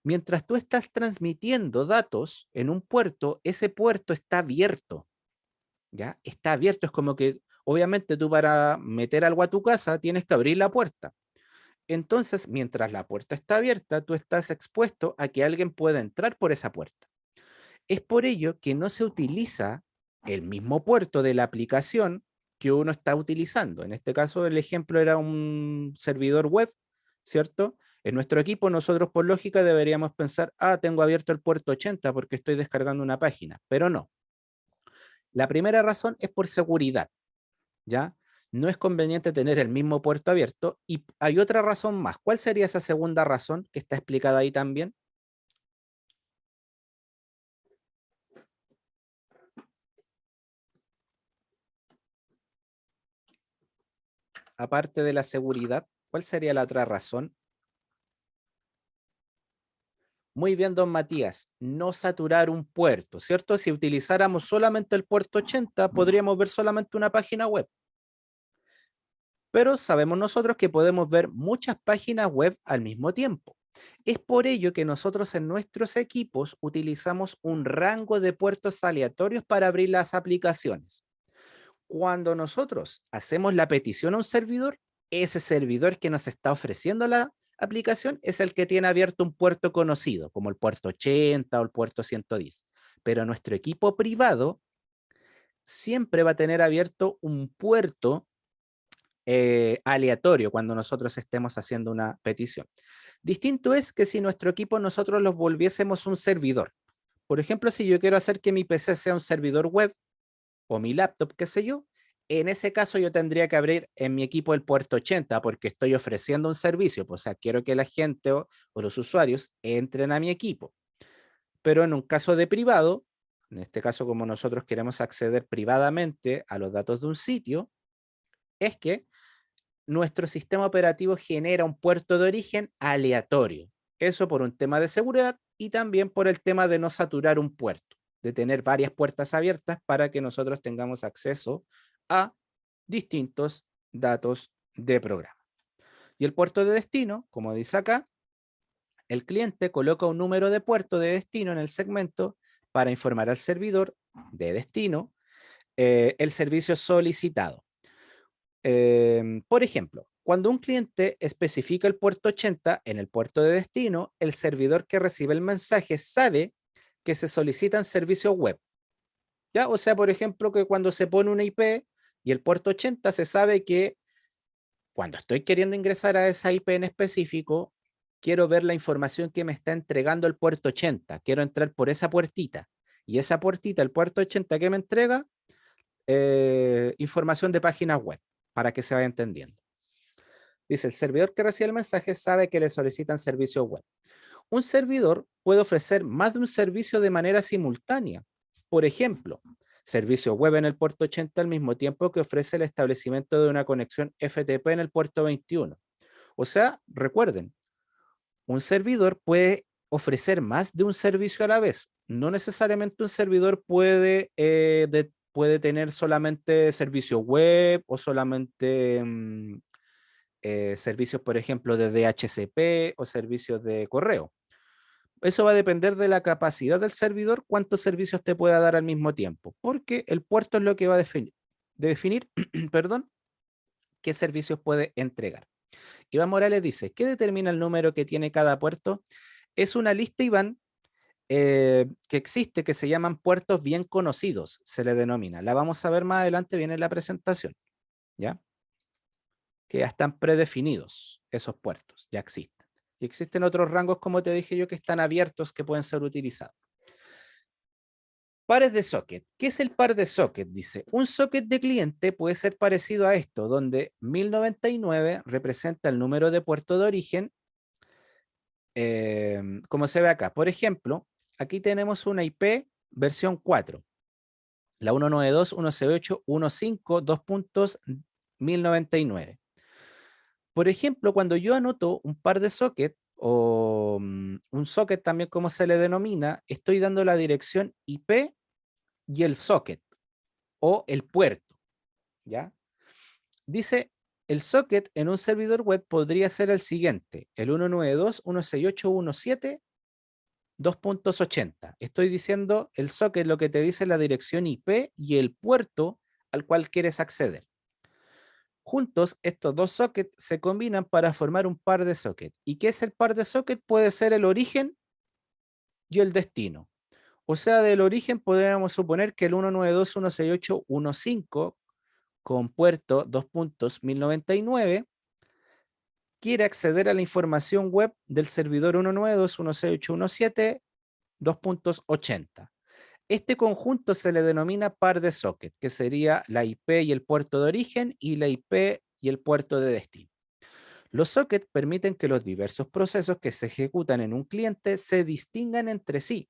[SPEAKER 1] Mientras tú estás transmitiendo datos en un puerto, ese puerto está abierto, ¿ya? Está abierto, es como que obviamente tú para meter algo a tu casa tienes que abrir la puerta. Entonces, mientras la puerta está abierta, tú estás expuesto a que alguien pueda entrar por esa puerta. Es por ello que no se utiliza el mismo puerto de la aplicación que uno está utilizando. En este caso, el ejemplo era un servidor web, ¿cierto? En nuestro equipo, nosotros por lógica deberíamos pensar, ah, tengo abierto el puerto 80 porque estoy descargando una página, pero no. La primera razón es por seguridad, ¿ya? No es conveniente tener el mismo puerto abierto y hay otra razón más. ¿Cuál sería esa segunda razón que está explicada ahí también? Aparte de la seguridad, ¿cuál sería la otra razón? Muy bien, don Matías, no saturar un puerto, ¿cierto? Si utilizáramos solamente el puerto 80, podríamos ver solamente una página web. Pero sabemos nosotros que podemos ver muchas páginas web al mismo tiempo. Es por ello que nosotros en nuestros equipos utilizamos un rango de puertos aleatorios para abrir las aplicaciones. Cuando nosotros hacemos la petición a un servidor, ese servidor que nos está ofreciendo la aplicación es el que tiene abierto un puerto conocido, como el puerto 80 o el puerto 110. Pero nuestro equipo privado siempre va a tener abierto un puerto aleatorio cuando nosotros estemos haciendo una petición. Distinto es que si nuestro equipo nosotros los volviésemos un servidor. Por ejemplo, si yo quiero hacer que mi PC sea un servidor web o mi laptop, qué sé yo, en ese caso yo tendría que abrir en mi equipo el puerto 80 porque estoy ofreciendo un servicio, pues, o sea, quiero que la gente o los usuarios entren a mi equipo. Pero en un caso de privado, en este caso como nosotros queremos acceder privadamente a los datos de un sitio, es que nuestro sistema operativo genera un puerto de origen aleatorio. Eso por un tema de seguridad y también por el tema de no saturar un puerto, de tener varias puertas abiertas para que nosotros tengamos acceso a distintos datos de programa. Y el puerto de destino, como dice acá, el cliente coloca un número de puerto de destino en el segmento para informar al servidor de destino el servicio solicitado. Por ejemplo, cuando un cliente especifica el puerto 80 en el puerto de destino, el servidor que recibe el mensaje sabe que se solicitan servicios web. ¿Ya? O sea, por ejemplo, que cuando se pone una IP y el puerto 80 se sabe que cuando estoy queriendo ingresar a esa IP en específico, quiero ver la información que me está entregando el puerto 80. Quiero entrar por esa puertita. Y esa puertita, el puerto 80 que me entrega, información de páginas web, para que se vaya entendiendo. Dice, el servidor que recibe el mensaje sabe que le solicitan servicios web. Un servidor puede ofrecer más de un servicio de manera simultánea. Por ejemplo, servicio web en el puerto 80 al mismo tiempo que ofrece el establecimiento de una conexión FTP en el puerto 21. O sea, recuerden, un servidor puede ofrecer más de un servicio a la vez. No necesariamente un servidor puede tener solamente servicio web o solamente servicios, por ejemplo, de DHCP o servicios de correo. Eso va a depender de la capacidad del servidor, cuántos servicios te pueda dar al mismo tiempo, porque el puerto es lo que va a definir perdón, qué servicios puede entregar. Iván Morales dice, ¿qué determina el número que tiene cada puerto? Es una lista, Iván, que existe, que se llaman puertos bien conocidos, se le denomina. La vamos a ver más adelante, viene en la presentación, ¿ya? Que ya están predefinidos esos puertos, ya existen. Y existen otros rangos, como te dije yo, que están abiertos, que pueden ser utilizados. Pares de socket. ¿Qué es el par de socket? Dice, un socket de cliente puede ser parecido a esto, donde 1099 representa el número de puerto de origen, como se ve acá. Por ejemplo, aquí tenemos una IP versión 4, la 192.168.1.15.2.1099. Por ejemplo, cuando yo anoto un par de socket o un socket también como se le denomina, estoy dando la dirección IP y el socket o el puerto, ¿ya? Dice, el socket en un servidor web podría ser el siguiente, el 192.168.1.7.2.80. Estoy diciendo el socket, lo que te dice la dirección IP y el puerto al cual quieres acceder. Juntos, estos dos sockets se combinan para formar un par de sockets. ¿Y qué es el par de sockets? Puede ser el origen y el destino. O sea, del origen podríamos suponer que el 192.168.1.5 con puerto 2.1099 quiere acceder a la información web del servidor 192.168.1.7.2.80. Este conjunto se le denomina par de socket, que sería la IP y el puerto de origen y la IP y el puerto de destino. Los sockets permiten que los diversos procesos que se ejecutan en un cliente se distingan entre sí.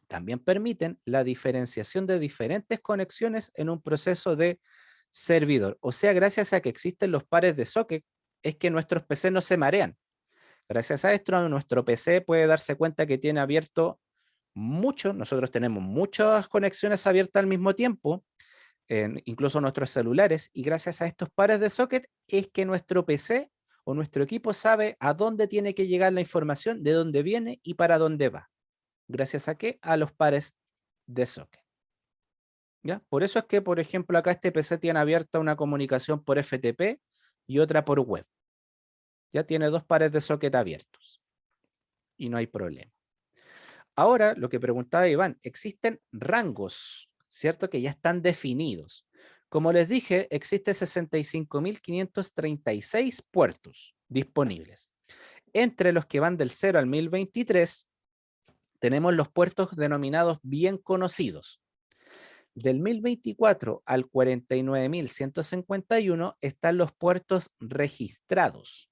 [SPEAKER 1] También permiten la diferenciación de diferentes conexiones en un proceso de servidor. O sea, gracias a que existen los pares de socket, es que nuestros PC no se marean. Gracias a esto, nuestro PC puede darse cuenta que tiene abierto nosotros tenemos muchas conexiones abiertas al mismo tiempo, incluso nuestros celulares, y gracias a estos pares de socket es que nuestro PC o nuestro equipo sabe a dónde tiene que llegar la información, de dónde viene y para dónde va. ¿Gracias a qué? A los pares de socket. ¿Ya? Por eso es que, por ejemplo, acá este PC tiene abierta una comunicación por FTP y otra por web. Ya tiene dos pares de socket abiertos y no hay problema. Ahora, lo que preguntaba Iván, existen rangos, ¿cierto? Que ya están definidos. Como les dije, existe 65.536 puertos disponibles. Entre los que van del 0 al 1023, tenemos los puertos denominados bien conocidos. Del 1024 al 49.151 están los puertos registrados.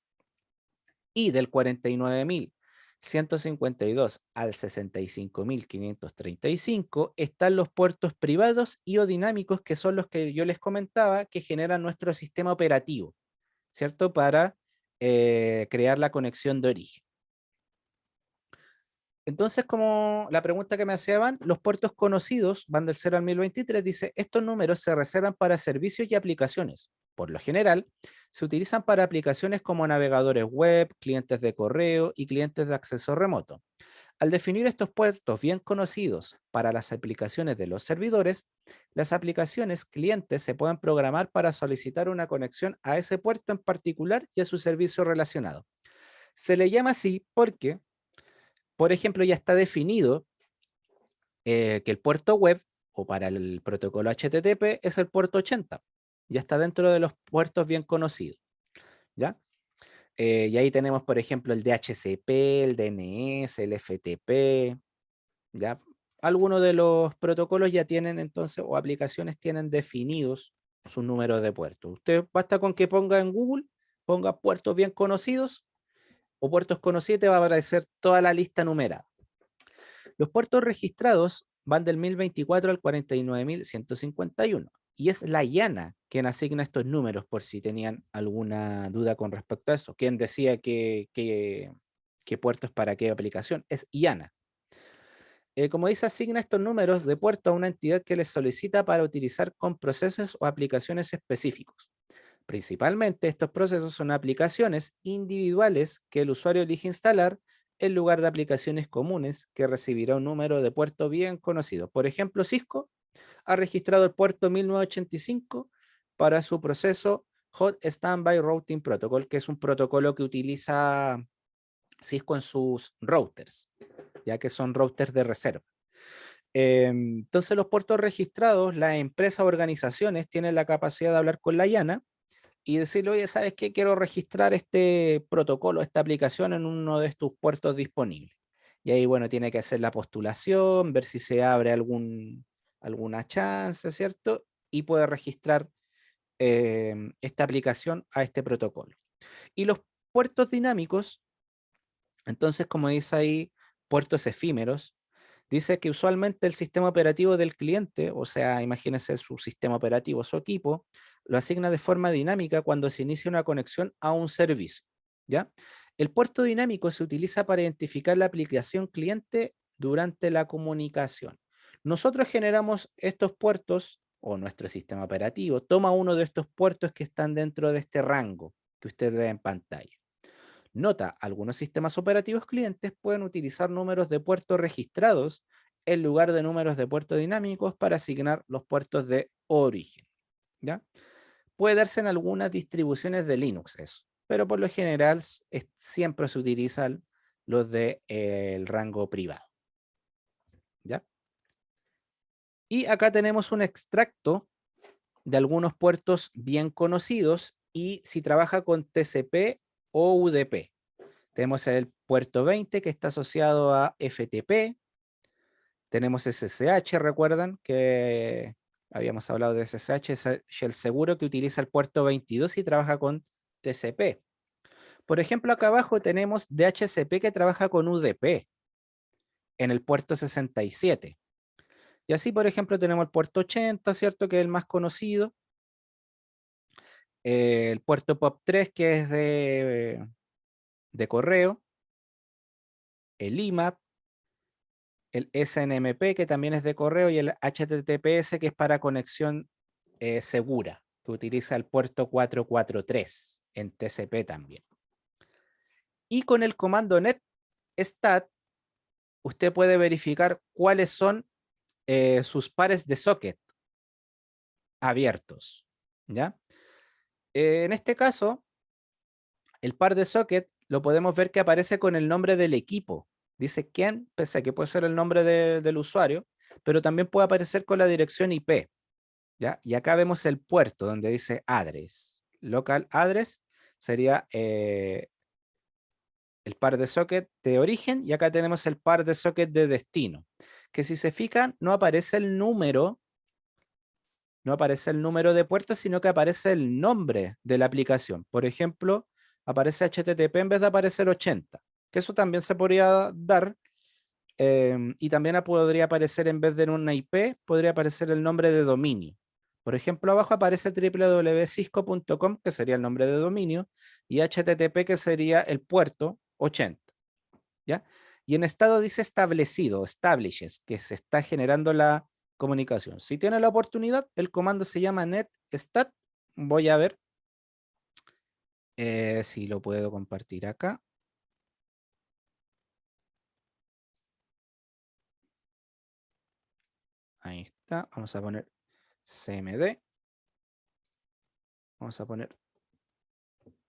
[SPEAKER 1] Y del 49.152 al 65.535 están los puertos privados y o dinámicos, que son los que yo les comentaba, que generan nuestro sistema operativo, ¿cierto? Para crear la conexión de origen. Entonces, como la pregunta que me hacían, los puertos conocidos van del 0 al 1023, dice, estos números se reservan para servicios y aplicaciones. Por lo general, se utilizan para aplicaciones como navegadores web, clientes de correo y clientes de acceso remoto. Al definir estos puertos bien conocidos para las aplicaciones de los servidores, las aplicaciones clientes se pueden programar para solicitar una conexión a ese puerto en particular y a su servicio relacionado. Se le llama así porque, por ejemplo, ya está definido que el puerto web o para el protocolo HTTP es el puerto 80. Ya está dentro de los puertos bien conocidos, ¿ya? Y ahí tenemos, por ejemplo, el DHCP, el DNS, el FTP, ¿ya? Algunos de los protocolos ya tienen entonces, o aplicaciones tienen definidos sus números de puertos. Usted basta con que ponga en Google, ponga puertos bien conocidos o puertos conocidos y te va a aparecer toda la lista numerada. Los puertos registrados van del 1024 al 49.151 y es la IANA quien asigna estos números por si tenían alguna duda con respecto a eso. ¿Quién decía qué puertos para qué aplicación? Es IANA. Como dice, asigna estos números de puerto a una entidad que les solicita para utilizar con procesos o aplicaciones específicos. Principalmente estos procesos son aplicaciones individuales que el usuario elige instalar en lugar de aplicaciones comunes que recibirá un número de puerto bien conocido. Por ejemplo, Cisco ha registrado el puerto 1985 para su proceso Hot Standby Routing Protocol, que es un protocolo que utiliza Cisco en sus routers, ya que son routers de reserva. Entonces los puertos registrados, las empresas o organizaciones tienen la capacidad de hablar con la IANA y decirle, oye, ¿sabes qué? Quiero registrar este protocolo, esta aplicación en uno de estos puertos disponibles. Y ahí, bueno, tiene que hacer la postulación, ver si se abre alguna chance, ¿cierto? Y puede registrar esta aplicación a este protocolo. Y los puertos dinámicos, entonces, como dice ahí, puertos efímeros, dice que usualmente el sistema operativo del cliente, o sea, imagínense su sistema operativo, su equipo, lo asigna de forma dinámica cuando se inicia una conexión a un servicio, ¿ya? El puerto dinámico se utiliza para identificar la aplicación cliente durante la comunicación. Nosotros generamos estos puertos, o nuestro sistema operativo toma uno de estos puertos que están dentro de este rango que usted ve en pantalla. Nota, algunos sistemas operativos clientes pueden utilizar números de puerto registrados en lugar de números de puerto dinámicos para asignar los puertos de origen, ¿ya? Puede darse en algunas distribuciones de Linux eso, pero por lo general siempre se utilizan los de el rango privado, ¿ya? Y acá tenemos un extracto de algunos puertos bien conocidos y si trabaja con TCP o UDP. Tenemos el puerto 20 que está asociado a FTP. Tenemos SSH, recuerdan que habíamos hablado de SSH, es el seguro que utiliza el puerto 22 y trabaja con TCP. Por ejemplo, acá abajo tenemos DHCP que trabaja con UDP en el puerto 67. Y así, por ejemplo, tenemos el puerto 80, ¿cierto? Que es el más conocido. El puerto POP3 que es de correo. El IMAP, el SNMP, que también es de correo, y el HTTPS, que es para conexión segura, que utiliza el puerto 443 en TCP también. Y con el comando netstat, usted puede verificar cuáles son sus pares de socket abiertos, ¿ya? En este caso, el par de socket lo podemos ver que aparece con el nombre del equipo. Dice quién, pese a que puede ser el nombre del usuario, pero también puede aparecer con la dirección IP, ¿ya? Y acá vemos el puerto donde dice address. Local address sería el par de socket de origen y acá tenemos el par de socket de destino. Que si se fijan, no aparece el número, no aparece el número de puerto, sino que aparece el nombre de la aplicación. Por ejemplo, aparece HTTP en vez de aparecer 80, que eso también se podría dar. Y también podría aparecer en vez de en una IP, podría aparecer el nombre de dominio. Por ejemplo, abajo aparece www.cisco.com, que sería el nombre de dominio, y HTTP, que sería el puerto 80. ¿Ya? Y en estado dice establecido, establishes, que se está generando la comunicación. Si tiene la oportunidad, el comando se llama netstat. Voy a ver si lo puedo compartir acá. Ahí está. Vamos a poner CMD. Vamos a poner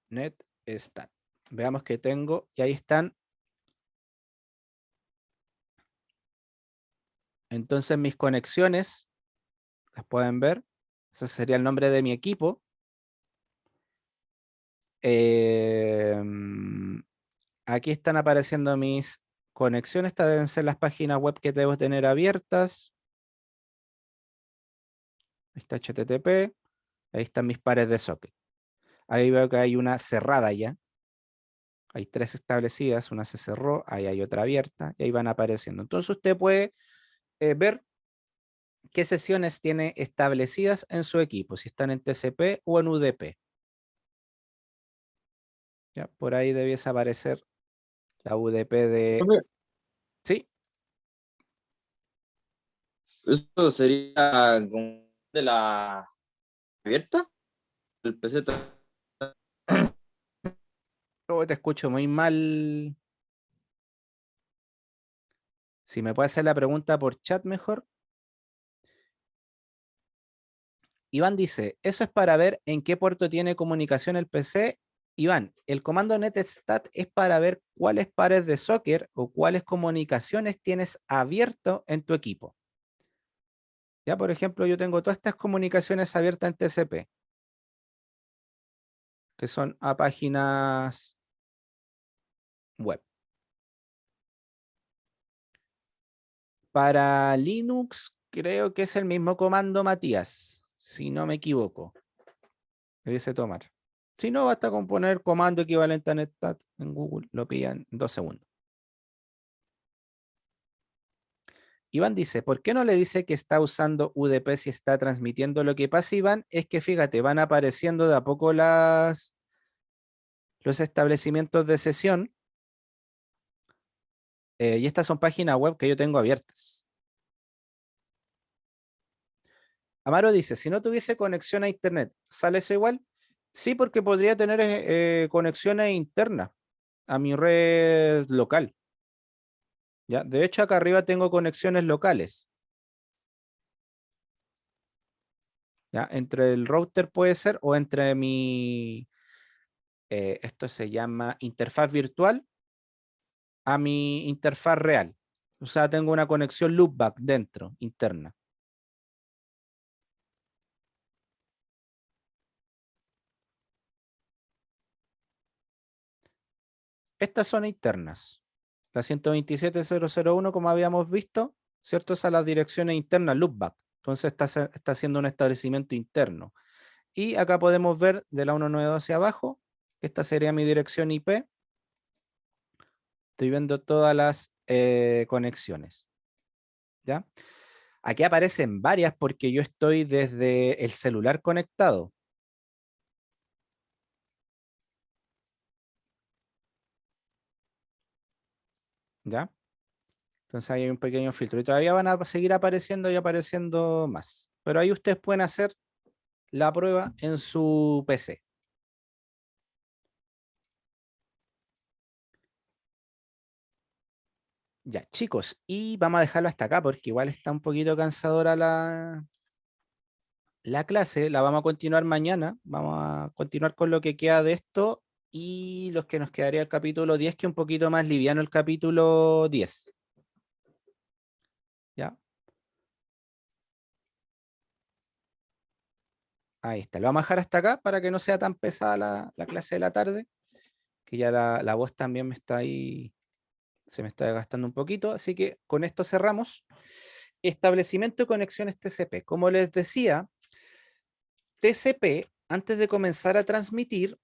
[SPEAKER 1] netstat. Veamos que tengo, y ahí están. Entonces mis conexiones, las pueden ver. Ese sería el nombre de mi equipo. Aquí están apareciendo mis conexiones. Estas deben ser las páginas web que debo tener abiertas. Ahí está HTTP. Ahí están mis pares de socket. Ahí veo que hay una cerrada ya. Hay 3 establecidas, una se cerró, ahí hay otra abierta y ahí van apareciendo. Entonces usted puede ver qué sesiones tiene establecidas en su equipo, si están en TCP o en UDP. ¿Ya? Por ahí debiese aparecer la UDP de...
[SPEAKER 2] Profe,
[SPEAKER 1] ¿Sí?
[SPEAKER 2] ¿eso sería como de la abierta? El PC
[SPEAKER 1] Oh, te escucho muy mal. Si me puede hacer la pregunta por chat mejor. Iván dice, eso es para ver en qué puerto tiene comunicación el PC. Iván, el comando netstat es para ver cuáles pares de socket o cuáles comunicaciones tienes abierto en tu equipo. Ya, por ejemplo, yo tengo todas estas comunicaciones abiertas en TCP, que son a páginas web. Para Linux, creo que es el mismo comando, Matías, si no me equivoco. Debiese tomar. Si no, basta con poner comando equivalente a netstat en Google, lo pillan en 2 segundos. Iván dice, ¿por qué no le dice que está usando UDP si está transmitiendo? Lo que pasa, Iván, es que fíjate, van apareciendo de a poco los establecimientos de sesión y estas son páginas web que yo tengo abiertas. Amaro dice, si no tuviese conexión a internet, ¿sale eso igual? Sí, porque podría tener conexiones internas a mi red local. ¿Ya? De hecho, acá arriba tengo conexiones locales. ¿Ya? Entre el router puede ser o entre mi, esto se llama interfaz virtual a mi interfaz real. O sea, tengo una conexión loopback dentro, interna. Estas son internas. La 127.0.0.1, como habíamos visto, ¿cierto? Esas son las direcciones internas loopback. Entonces está haciendo un establecimiento interno. Y acá podemos ver de la 192 hacia abajo, esta sería mi dirección IP. Estoy viendo todas las conexiones. ¿Ya? Aquí aparecen varias porque yo estoy desde el celular conectado. ¿Ya? Entonces ahí hay un pequeño filtro. Y todavía van a seguir apareciendo y apareciendo más. Pero ahí ustedes pueden hacer la prueba en su PC. Ya, chicos, y vamos a dejarlo hasta acá porque igual está un poquito cansadora la clase. La vamos a continuar mañana. Vamos a continuar con lo que queda de esto y los que nos quedaría el capítulo 10, que es un poquito más liviano el capítulo 10. ¿Ya? Ahí está. Lo vamos a dejar hasta acá para que no sea tan pesada la clase de la tarde, que ya la voz también me está ahí, se me está desgastando un poquito. Así que con esto cerramos. Establecimiento de conexiones TCP. Como les decía, TCP, antes de comenzar a transmitir,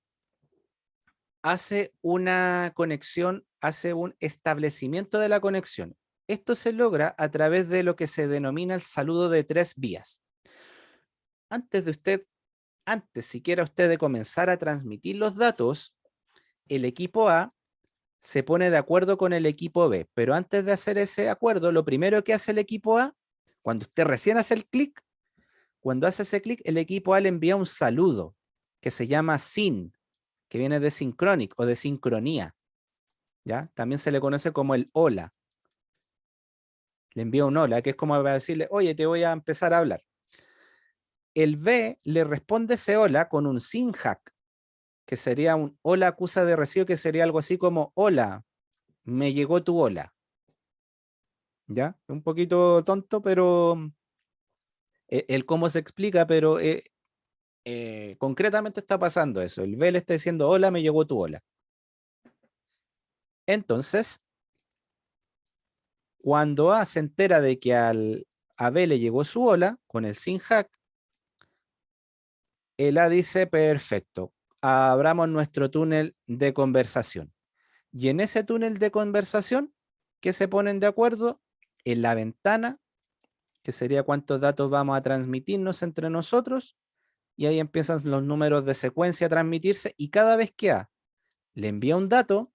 [SPEAKER 1] hace una conexión, hace un establecimiento de la conexión. Esto se logra a través de lo que se denomina el saludo de 3 vías. Antes siquiera usted de comenzar a transmitir los datos, el equipo A se pone de acuerdo con el equipo B, pero antes de hacer ese acuerdo, lo primero que hace el equipo A, cuando usted recién hace el clic, cuando hace ese clic, el equipo A le envía un saludo que se llama SYN, que viene de synchronic o de sincronía, ¿ya? También se le conoce como el hola. le envía un hola, que es como para decirle, oye, te voy a empezar a hablar. El B le responde ese hola con un synhack, que sería un hola acusa de recibo, que sería algo así como, hola, me llegó tu hola. ¿Ya? Un poquito tonto, pero el cómo se explica, pero concretamente está pasando eso. El B le está diciendo, hola, me llegó tu hola. Entonces, cuando A se entera de que a B le llegó su hola, con el synhack, el A dice, perfecto, abramos nuestro túnel de conversación. Y en ese túnel de conversación, ¿qué se ponen de acuerdo? En la ventana, que sería cuántos datos vamos a transmitirnos entre nosotros, y ahí empiezan los números de secuencia a transmitirse, y cada vez que A le envía un dato,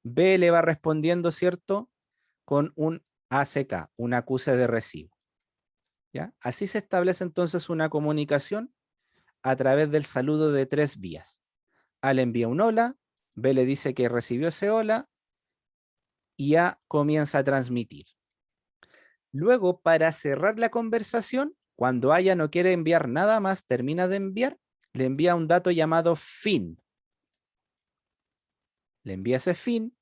[SPEAKER 1] B le va respondiendo, ¿cierto? Con un ACK, un acuse de recibo. ¿Ya? Así se establece entonces una comunicación a través del saludo de 3 vías. A le envía un hola, B le dice que recibió ese hola, y A comienza a transmitir. Luego, para cerrar la conversación, cuando A ya no quiere enviar nada más, termina de enviar, le envía un dato llamado fin. Le envía ese fin,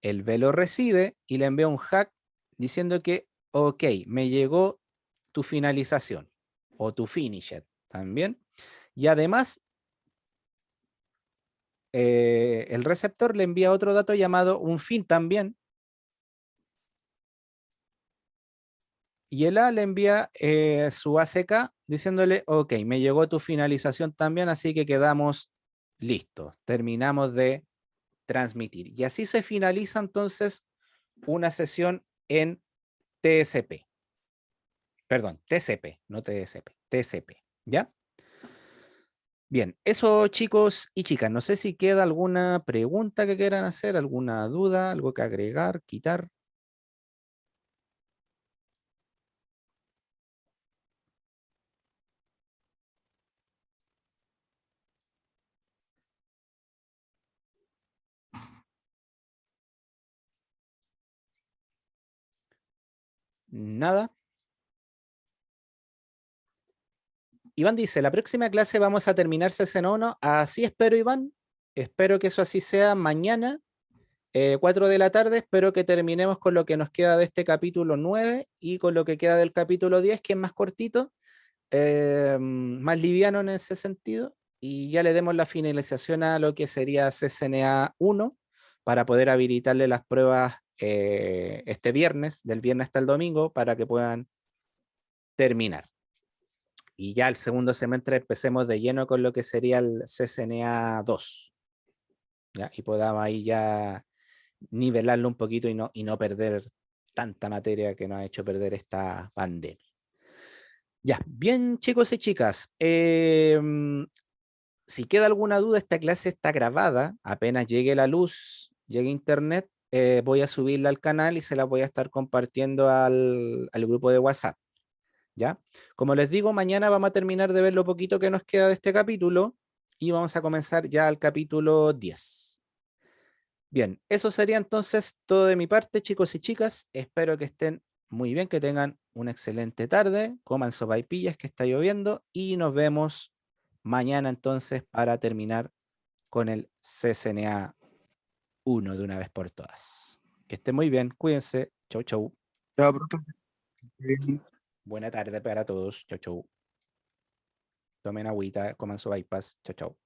[SPEAKER 1] el B lo recibe y le envía un hack diciendo que, ok, me llegó tu finalización o tu finisher también. Y además, el receptor le envía otro dato llamado un fin también. Y el A le envía su ACK diciéndole, ok, me llegó tu finalización también, así que quedamos listos, terminamos de transmitir. Y así se finaliza entonces una sesión en TSP. Perdón, TCP, no TSP, TCP, ¿ya? Bien, eso chicos y chicas, no sé si queda alguna pregunta que quieran hacer, alguna duda, algo que agregar, quitar. Nada. Iván dice, la próxima clase vamos a terminar CSN1, así espero Iván, espero que eso así sea mañana, 4 de la tarde, espero que terminemos con lo que nos queda de este capítulo 9 y con lo que queda del capítulo 10, que es más cortito, más liviano en ese sentido, y ya le demos la finalización a lo que sería CCNA 1 para poder habilitarle las pruebas este viernes, del viernes hasta el domingo, para que puedan terminar. Y ya el segundo semestre empecemos de lleno con lo que sería el CCNA 2, ¿ya? Y podamos ahí ya nivelarlo un poquito y no perder tanta materia que nos ha hecho perder esta pandemia. Ya, bien chicos y chicas, si queda alguna duda, esta clase está grabada, apenas llegue la luz, llegue internet, voy a subirla al canal y se la voy a estar compartiendo al grupo de WhatsApp. ¿Ya? Como les digo, mañana vamos a terminar de ver lo poquito que nos queda de este capítulo y vamos a comenzar ya al capítulo 10. Bien, eso sería entonces todo de mi parte, chicos y chicas. Espero que estén muy bien, que tengan una excelente tarde, coman sopaipillas que está lloviendo y nos vemos mañana entonces para terminar con el CCNA 1 de una vez por todas. Que estén muy bien, cuídense. Chau, chau.
[SPEAKER 3] Chao, profe. Que esté bien.
[SPEAKER 1] Buena tarde para todos. Chau, chau. Tomen agüita, coman sopaipillas. Chau, chau.